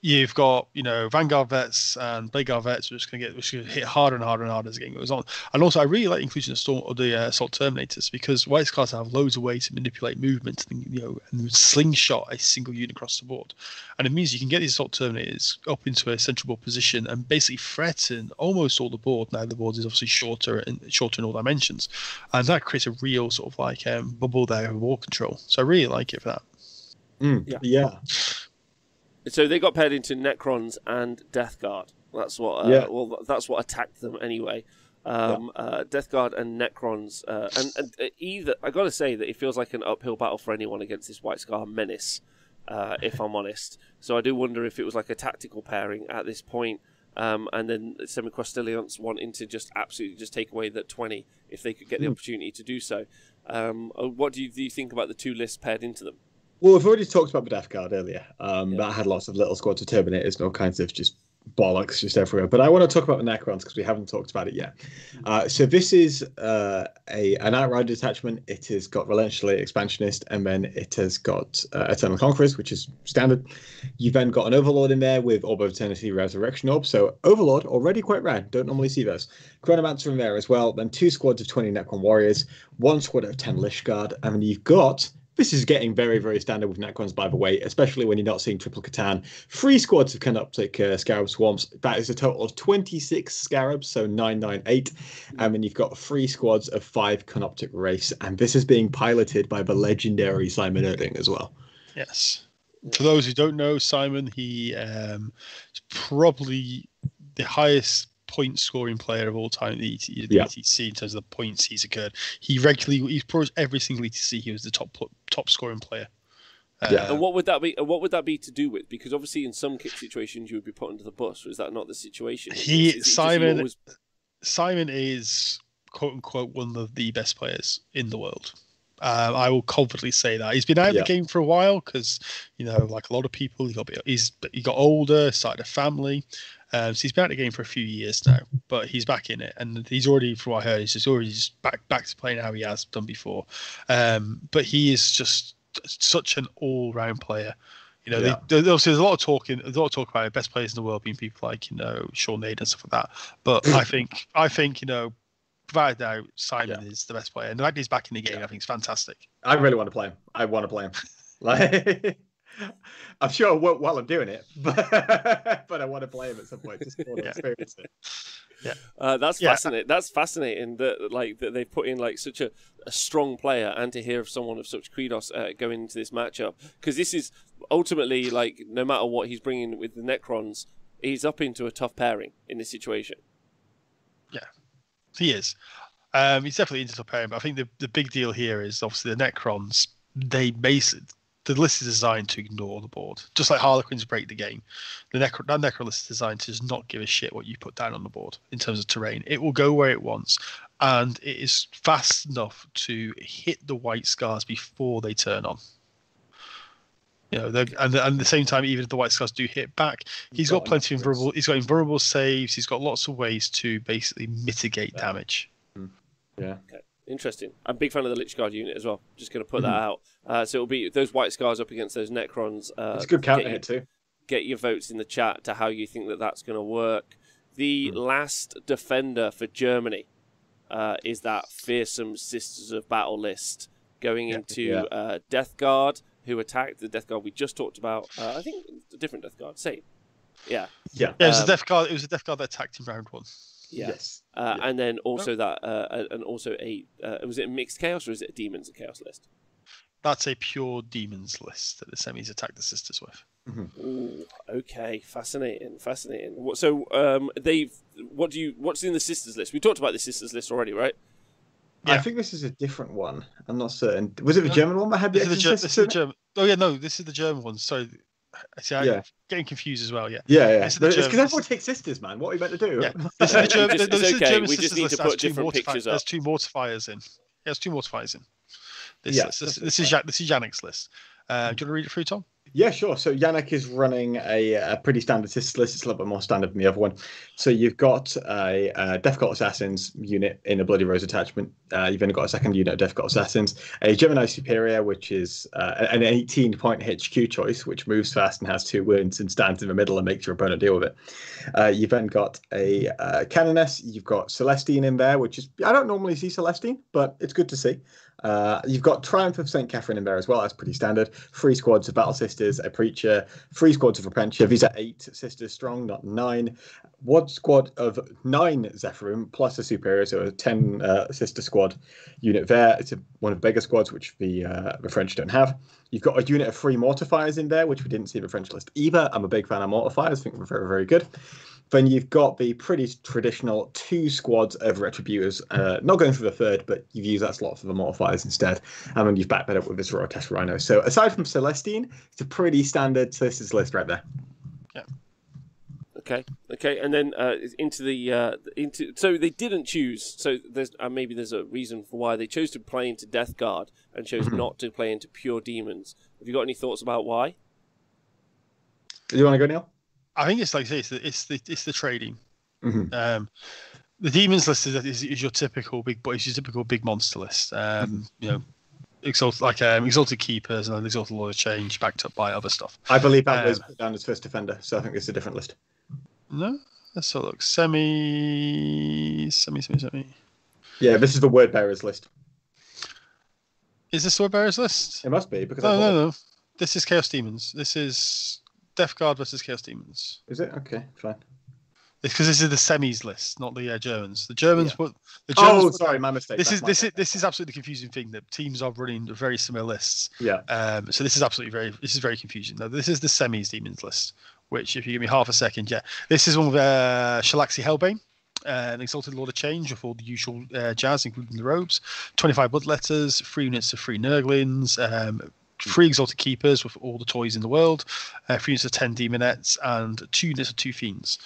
You've got, Vanguard vets and Blade Guard vets are just going to hit harder and harder and harder as the game goes on. And also, I really like including the Assault Terminators, because White Scars have loads of ways to manipulate movement and slingshot a single unit across the board. And it means you can get these Assault Terminators up into a central position and basically threaten almost all the board. Now, the board is obviously shorter in all dimensions. And that creates a real sort of like bubble there of war control. So I really like it for that. Yeah. So they got paired into Necrons and Death Guard. That's what. That's what attacked them anyway. Death Guard and Necrons, and either I got to say that it feels like an uphill battle for anyone against this White Scar menace. If I'm honest, so I do wonder if it was like a tactical pairing at this point, and then Semi-Crostelians wanting to just absolutely just take away that 20 if they could get the opportunity to do so. What do you think about the two lists paired into them? Well, we've already talked about the Death Guard earlier. That had lots of little squads of Terminators and all kinds of just bollocks just everywhere. But I want to talk about the Necrons because we haven't talked about it yet. So this is an outrider detachment. It has got Relentlessly Expansionist, and then it has got Eternal Conquerors, which is standard. You've then got an Overlord in there with Orb of Eternity Resurrection Orb. So Overlord, already quite rare. Don't normally see those. Chronomancer in there as well. Then 2 squads of 20 Necron Warriors, 1 squad of 10 Lich Guard, and then you've got... This is getting very, very standard with Necrons, by the way, especially when you're not seeing triple Catan. 3 squads of Canoptic Scarab Swarms. That is a total of 26 Scarabs, so 998. And then you've got 3 squads of 5 Canoptic Wraiths. And this is being piloted by the legendary Simon Erding as well. Yes. For those who don't know, Simon, he is probably the highest point scoring player of all time in the ETC in terms of the points he's occurred. He's probably every single ETC he was the top scoring player. And what would that be? What would that be to do with? Because obviously, in some situations, you would be put under the bus. Or is that not the situation? Simon is quote unquote one of the best players in the world. I will confidently say that he's been out of the game for a while because, like a lot of people, he got older, started a family, so he's been out of the game for a few years now. But he's back in it, and he's already, from what I heard, he's already back to playing how he has done before. But he is just such an all-round player. There's a lot of talk about best players in the world being people like Sean Nade and stuff like that. But I think without a doubt, Simon is the best player, and the fact he's back in the game, I think, is fantastic. I really want to play him. I want to play him. Like, I'm sure I won't while I'm doing it, but I want to play him at some point just to experience it. Yeah, that's fascinating. That's fascinating that they've put in like such a strong player, and to hear of someone of such kudos going into this matchup, because this is ultimately like no matter what he's bringing with the Necrons, he's up into a tough pairing in this situation. Yeah, he is. He's definitely into the pairing, but I think the big deal here is obviously the Necrons. The list is designed to ignore the board, just like Harlequins break the game. That Necron list is designed to just not give a shit what you put down on the board in terms of terrain. It will go where it wants, and it is fast enough to hit the white scars before they turn on. And at the same time, even if the white scars do hit back, he's got plenty of invulnerable. He's got invulnerable saves. He's got lots of ways to basically mitigate damage. Yeah. Okay. Interesting. I'm a big fan of the Lich Guard unit as well. Just going to put that out. So it'll be those white scars up against those Necrons. It's a good counter hit too. Get your votes in the chat to how you think that's going to work. The last defender for Germany is that fearsome Sisters of Battle list going into Death Guard, who attacked the Death Guard we just talked about. I think a different Death Guard. Same. Yeah. Yeah. It was a Death Guard. It was a Death Guard that attacked in round 1. Yeah. Yes. And then also was it a mixed chaos or is it a demons and chaos list? That's a pure demons list that the semis attack the sisters with. Ooh, okay, fascinating. So what's in the sisters list? We talked about the sisters list already, right? Yeah. I think this is a different one. I'm not certain. Was it the German one that had the This is the German. Oh yeah, no, this is the German one. Sorry. See, I'm getting confused as well. Yeah. It's because everyone takes sisters, man. What are you meant to do? Yeah. This is the German. It's okay. We just need to put different pictures up. There's 2 mortifiers in. There's 2 mortifiers in. This is Yannick's list. Do you want to read it through, Tom? Yeah, sure. So Yannick is running a pretty standard sister list. It's a little bit more standard than the other one. So you've got a Death Cult Assassins unit in a Bloody Rose attachment. You've only got a second unit of Death Cult Assassins. A Gemini Superior, which is an 18-point HQ choice, which moves fast and has 2 wounds and stands in the middle and makes your opponent deal with it. You've then got a Canoness. You've got Celestine in there, which is... I don't normally see Celestine, but it's good to see. You've got Triumph of St. Catherine in there as well. That's pretty standard. 3 squads of Battle Sisters, a Preacher, 3 squads of Repentia. These are 8 Sisters strong, not 9. 1 squad of 9 Zephyrim plus a Superior, so a 10 Sister squad unit there. It's one of the bigger squads, which the French don't have. You've got a unit of 3 Mortifiers in there, which we didn't see in the French list either. I'm a big fan of Mortifiers. I think they're very, very good. Then you've got the pretty traditional 2 squads of Retributors, not going for the 3rd, but you've used that slot for the Mortifiers instead, and then you've backed that up with this Royal Test Rhino. So aside from Celestine, it's a pretty standard Sisters list right there. Yeah. Okay, and then so they didn't choose. So there's maybe there's a reason for why they chose to play into Death Guard and chose not to play into pure demons. Have you got any thoughts about why? Do you want to go, Neil? I think it's like I say, it's the trading. The demons list is your typical big monster list. Exalted Keepers and Exalted Lord of Change, backed up by other stuff. I believe that was put down as first defender, so I think it's a different list. No, let's have a look. Semi. Yeah, this is the Word Bearers list. Is this the Word Bearers list? It must be because no. This is Chaos Demons. This is Death Guard versus Chaos Demons. Is it? Okay, fine. because this is the semis list, not the Germans. The Germans put the Oh, Germans. sorry, my mistake. This is absolutely confusing thing that teams are running very similar lists. Yeah. So this is very confusing. Now this is the semis demons list, which if you give me half a second, this is one with Shalaxi Hellbane, an Exalted Lord of Change with all the usual jazz, including the robes, 25 bloodletters, 3 units of 3 Nurglings, 3 Exalted Keepers with all the toys in the world, 3 units of 10 Demonettes, and 2 units of 2 Fiends.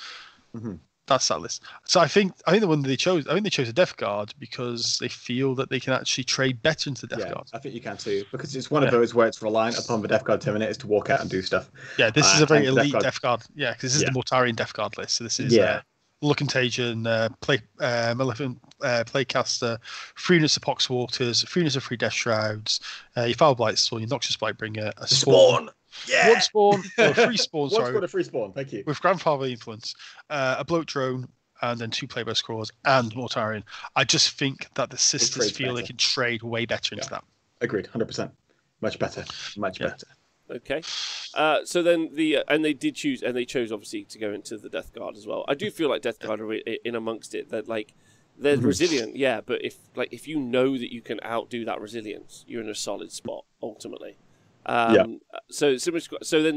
Mm-hmm. That's that list. So I think the one they chose a Death Guard because they feel that they can actually trade better into the Death Guard. I think you can too, because it's one of those where it's reliant upon the Death Guard Terminators to walk out and do stuff. Yeah, this is a very elite Death Guard. Yeah, because this is the Mortarian Death Guard list. So this is Look Contagion, Maleficent, Playcaster, 3 units of Poxwalkers, 3 units of 3 Death Shrouds, your Foul Blight Storm, your Noxious Blightbringer, a Spawn. Yeah. 1 spawn, or 3 spawns, sorry. 1 spawn, a 3 spawn, thank you. With Grandfather Influence, a Bloat Drone, and then 2 Playboy Scrawls and Mortarian. I just think that the sisters feel they can trade way better into that. Agreed, 100%. Much better. Better. Okay. So then they chose obviously to go into the Death Guard as well. I do feel like Death Guard are in amongst it, that like they're resilient, but if you know that you can outdo that resilience, you're in a solid spot ultimately. So then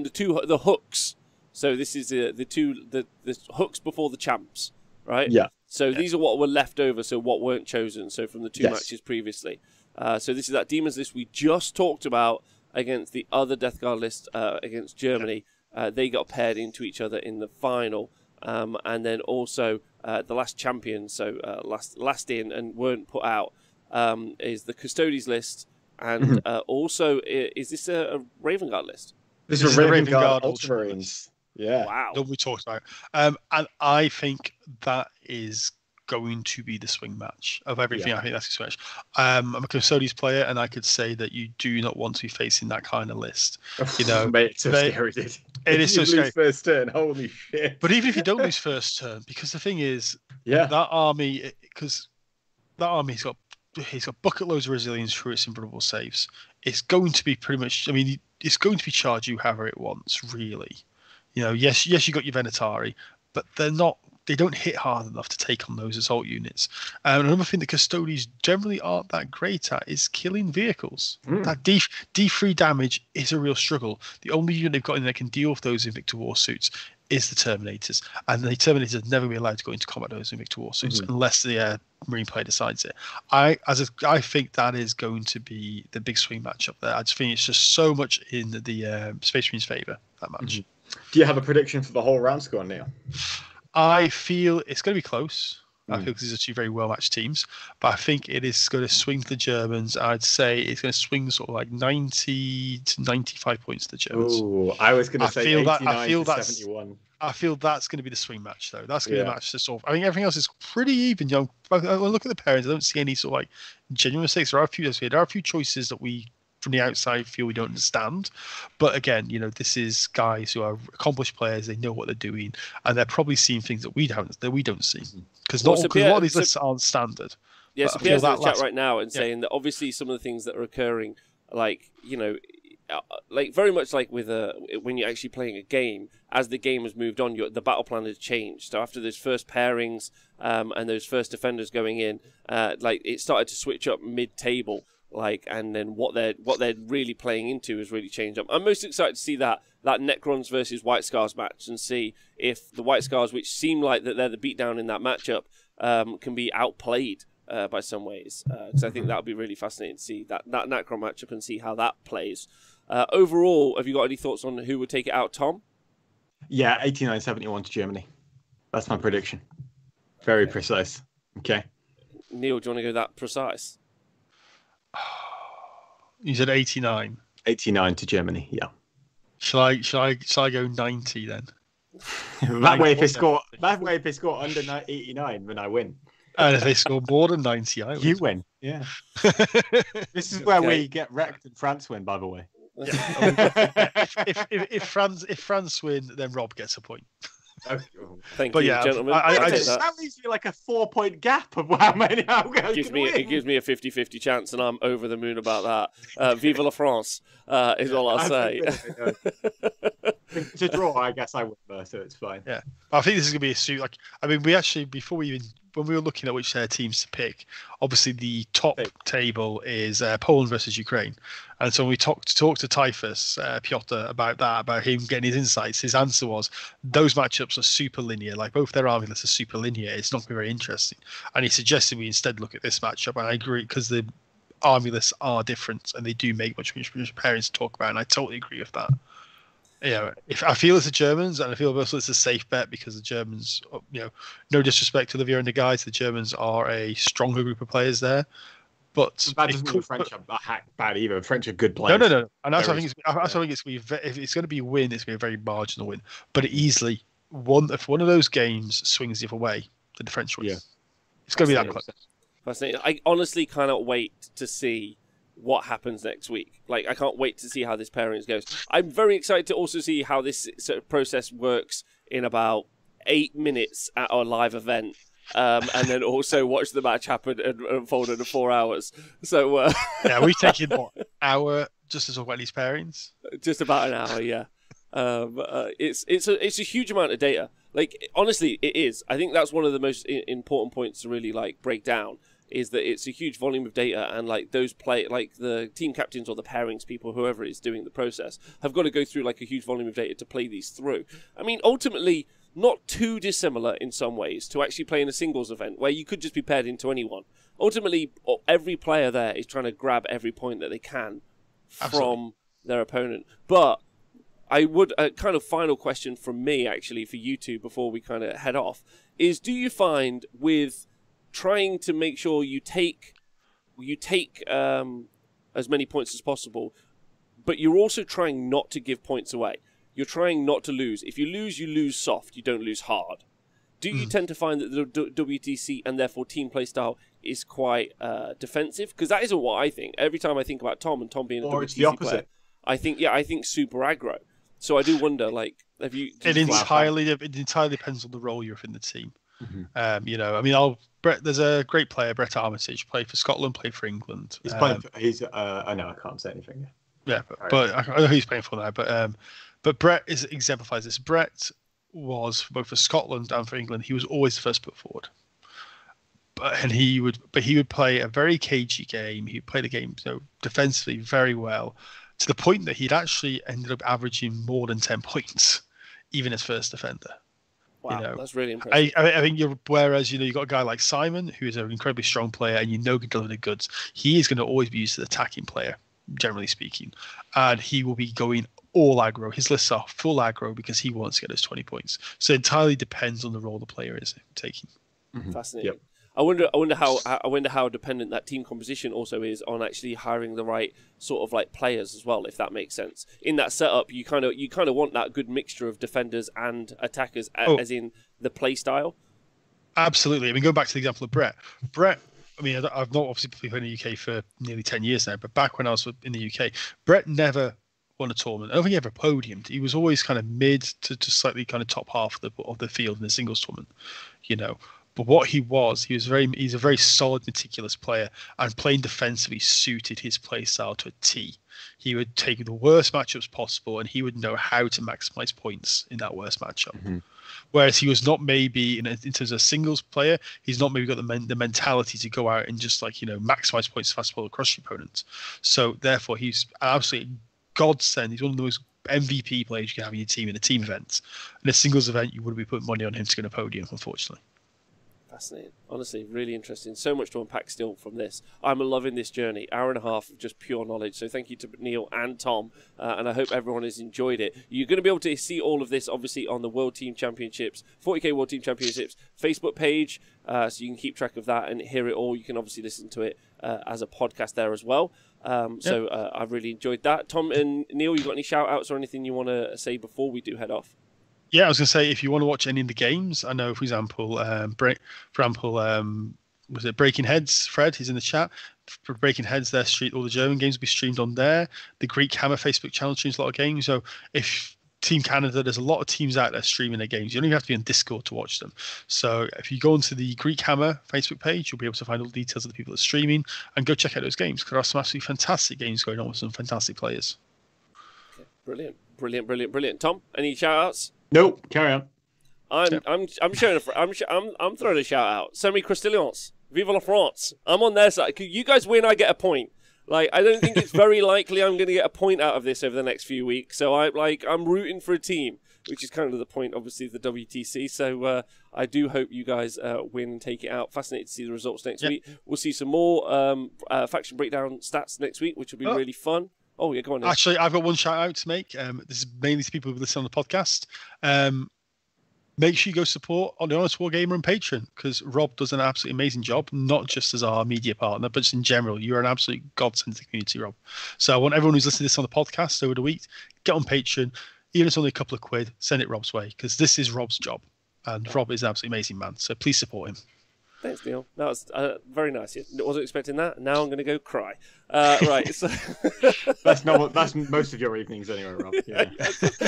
the hooks. So this is the hooks before the champs, right? Yeah. So these are what were left over. So what weren't chosen. So from the 2 matches previously. So this is that Demons list we just talked about against the other Death Guard list against Germany. They got paired into each other in the final, and then also the last champion. So last in and weren't put out is the Custodes list. And also, is this a Raven Guard list? This is a Raven Guard Ultramarines. Yeah. Wow. That we talked about. And I think that is going to be the swing match of everything. I think that's the swing match. I'm a Custodes player, and I could say that you do not want to be facing that kind of list. You know, mate, it's so scary, dude. It is so scary. First turn, holy shit. But even if you don't lose first turn, because the thing is, that army, he's got bucket loads of resilience through its invulnerable saves. It's going to be pretty much. I mean, it's going to be charged you however it wants, really. You know, yes, you got your Venatari, but they're not. They don't hit hard enough to take on those assault units. And another thing that Custodes generally aren't that great at is killing vehicles. That D3 damage is a real struggle. The only unit they've got in there that can deal with those Invicta War suits is the Terminators, and the Terminators never be allowed to go into combat those Invicta War suits unless the Marine player decides it. I think that is going to be the big swing match up there. I just think it's just so much in the Space Marine's favour, that match. Do you have a prediction for the whole round score, Neil? I feel it's going to be close. I feel because these are 2 very well-matched teams. But I think it is going to swing to the Germans. I'd say it's going to swing sort of like 90 to 95 points to the Germans. Oh, I was going to say 89 to 71. I feel that's going to be the swing match, though. That's going to be a match to sort of... I mean, everything else is pretty even. You know, when I look at the pairings, I don't see any sort of like genuine mistakes. There are a few choices that we, from the outside, feel we don't understand. But again, you know, this is guys who are accomplished players. They know what they're doing, and they're probably seeing things that we don't see. Because a lot of these lists aren't standard. Yeah, so Pierre's in the chat right now and saying that obviously some of the things that are occurring, like, you know, like very much like with when you're actually playing a game, as the game has moved on, the battle plan has changed. So after those first pairings and those first defenders going in, like it started to switch up mid-table. Like, and then what they're really playing into has really changed up. I'm most excited to see that Necrons versus White Scars match and see if the White Scars, which seem like that they're the beatdown in that matchup, can be outplayed by some ways. Because I think that would be really fascinating to see that Necron matchup and see how that plays. Overall, have you got any thoughts on who would take it out, Tom? Yeah, 89-71 to Germany. That's my prediction. Very precise. Okay. Neil, do you want to go that precise? You said 89. 89 to Germany, yeah. Shall I go 90 then? that way if they score under 89, then I win. And if they score more than 90, I win. You win. Yeah. This is where we get wrecked and France win, by the way. Yeah. if France win, then Rob gets a point. Thank you, gentlemen. That leaves you like a 4-point gap of how many I'm going to win. It gives me a 50-50 chance, and I'm over the moon about that. Vive la France is all I'll say. If it's a draw, I guess I win there, so it's fine. Yeah, I think this is going to be a suit. Like, I mean, we actually before we even when we were looking at which teams to pick, obviously the top table is Poland versus Ukraine, and so when we talked to Typhus Piotr about that, about him getting his insights, his answer was those matchups are super linear. Like both their army lists are super linear. It's not going to be very interesting, and he suggested we instead look at this matchup, and I agree because the army lists are different and they do make much parents to talk about, and I totally agree with that. Yeah, if I feel it's the Germans, and I feel also it's a safe bet because the Germans, no disrespect to Olivier and the guys, the Germans are a stronger group of players there. But that doesn't mean the French are bad either. The French are good players. No. And that's I think it's going to be if it's going to be a win, it's going to be a very marginal win. But easily if one of those games swings the other way, then the French win. Yeah, it's going to be that close. Fascinating. I honestly cannot wait to see what happens next week. Like, I can't wait to see how this pairings goes. I'm very excited to also see how this sort of process works in about 8 minutes at our live event, and then also watch the match happen and unfold in 4 hours. So yeah, we've taken what, an hour just to talk about these pairings. Just about an hour, yeah. It's a huge amount of data. Like, honestly, it is. I think that's one of the most important points to really like break down. Is that it's a huge volume of data, and like those like the team captains or the pairings people, whoever is doing the process, have got to go through like a huge volume of data to play these through. I mean, ultimately, not too dissimilar in some ways to actually playing a singles event where you could just be paired into anyone. Ultimately, every player there is trying to grab every point that they can from their opponent. But I would a kind of final question from me actually for you two before we kind of head off is: do you find with trying to make sure you take as many points as possible, but you're also trying not to give points away. You're trying not to lose. If you lose soft. You don't lose hard. Do you tend to find that the WTC and therefore team play style is quite defensive? Because that isn't what I think. Every time I think about Tom and Tom being a WTC player, I think super aggro. So I do wonder, like, have you? It entirely depends on the role you're in the team. Mm-hmm. I mean, there's a great player, Brett Armitage, played for Scotland, played for England. He's playing. I know I can't say anything. Yeah, but I know who he's playing for now. But Brett exemplifies this. Brett was both for Scotland and for England. He was always the first put forward. But he would play a very cagey game. He would play the game defensively very well, to the point that he'd actually ended up averaging more than 10 points, even as first defender. Wow, that's really impressive. I think whereas you've got a guy like Simon, who is an incredibly strong player and can deliver the goods, he is going to always be used as an attacking player, generally speaking. And he will be going all aggro. His lists are full aggro because he wants to get those 20 points. So it entirely depends on the role the player is taking. Mm-hmm. Fascinating. Yep. I wonder how dependent that team composition also is on actually hiring the right sort of like players as well, if that makes sense. In that setup, you kind of want that good mixture of defenders and attackers, as in the play style. Absolutely. I mean, going back to the example of Brett. I mean, I've not obviously played in the UK for nearly 10 years now, but back when I was in the UK, Brett never won a tournament. I don't think he ever podiumed. He was always kind of mid to slightly kind of top half of the field in the singles tournament, But what he's a very solid, meticulous player, and playing defensively suited his play style to a T. He would take the worst matchups possible, and he would know how to maximize points in that worst matchup. Mm-hmm. Whereas he was not maybe in terms of a singles player, he's not maybe got the mentality to go out and just maximize points fast ball across your opponents. So therefore, he's absolutely godsend. He's one of the most MVP players you can have in your team in a team event. In a singles event, you wouldn't be putting money on him to get a podium, unfortunately. Fascinating. Honestly, really interesting. So much to unpack still from this. I'm loving this journey. Hour and a half of just pure knowledge. So thank you to Neil and Tom. And I hope everyone has enjoyed it. You're going to be able to see all of this, obviously, on the World Team Championships, 40k World Team Championships Facebook page. So you can keep track of that and hear it all. You can obviously listen to it as a podcast there as well. So I've really enjoyed that. Tom and Neil, you got any shout outs or anything you want to say before we do head off? Yeah, I was going to say, if you want to watch any of the games, I know, for example, was it Breaking Heads? Fred, he's in the chat. For Breaking Heads, all the German games will be streamed on there. The Greekhammer Facebook channel streams a lot of games. So if Team Canada, there's a lot of teams out there streaming their games. You don't even have to be on Discord to watch them. So if you go onto the Greekhammer Facebook page, you'll be able to find all the details of the people that are streaming and go check out those games, because there are some absolutely fantastic games going on with some fantastic players. Brilliant, brilliant, brilliant, brilliant. Tom, any shout-outs? Nope. Carry on. I'm showing I'm throwing a shout out. Semi Cristillons, Vive la France! I'm on their side. You guys win, I get a point. Like, I don't think it's very likely I'm going to get a point out of this over the next few weeks. So I'm rooting for a team, which is kind of the point, obviously, of the WTC. So I do hope you guys win and take it out. Fascinated to see the results next week. We'll see some more faction breakdown stats next week, which will be really fun. Oh yeah, go on. Actually, I've got one shout out to make. This is mainly to people who listen on the podcast. Make sure you go support on the Honest Wargamer and Patreon, because Rob does an absolutely amazing job, not just as our media partner, but just in general. You're an absolute godsend to the community, Rob. So I want everyone who's listening to this on the podcast over the week, get on Patreon. Even if it's only a couple of quid, send it Rob's way, because this is Rob's job. And Rob is an absolutely amazing man. So please support him. Thanks, Neil. That was very nice. I wasn't expecting that. Now I'm going to go cry. Right. So That's most of your evenings anyway, Rob. Yeah.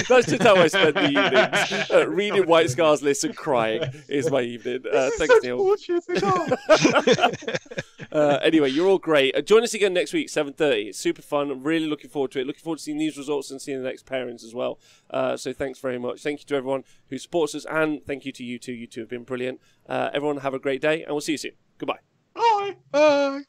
That's just how I spend the evenings. Reading White Scars lists and crying is my evening. Thanks, Neil. Anyway, you're all great. Join us again next week, 7:30. It's super fun. I'm really looking forward to it. Looking forward to seeing these results and seeing the next pairings as well. So thanks very much. Thank you to everyone who supports us, and thank you to you two. You two have been brilliant. Everyone have a great day, and we'll see you soon. Goodbye. Bye. Bye.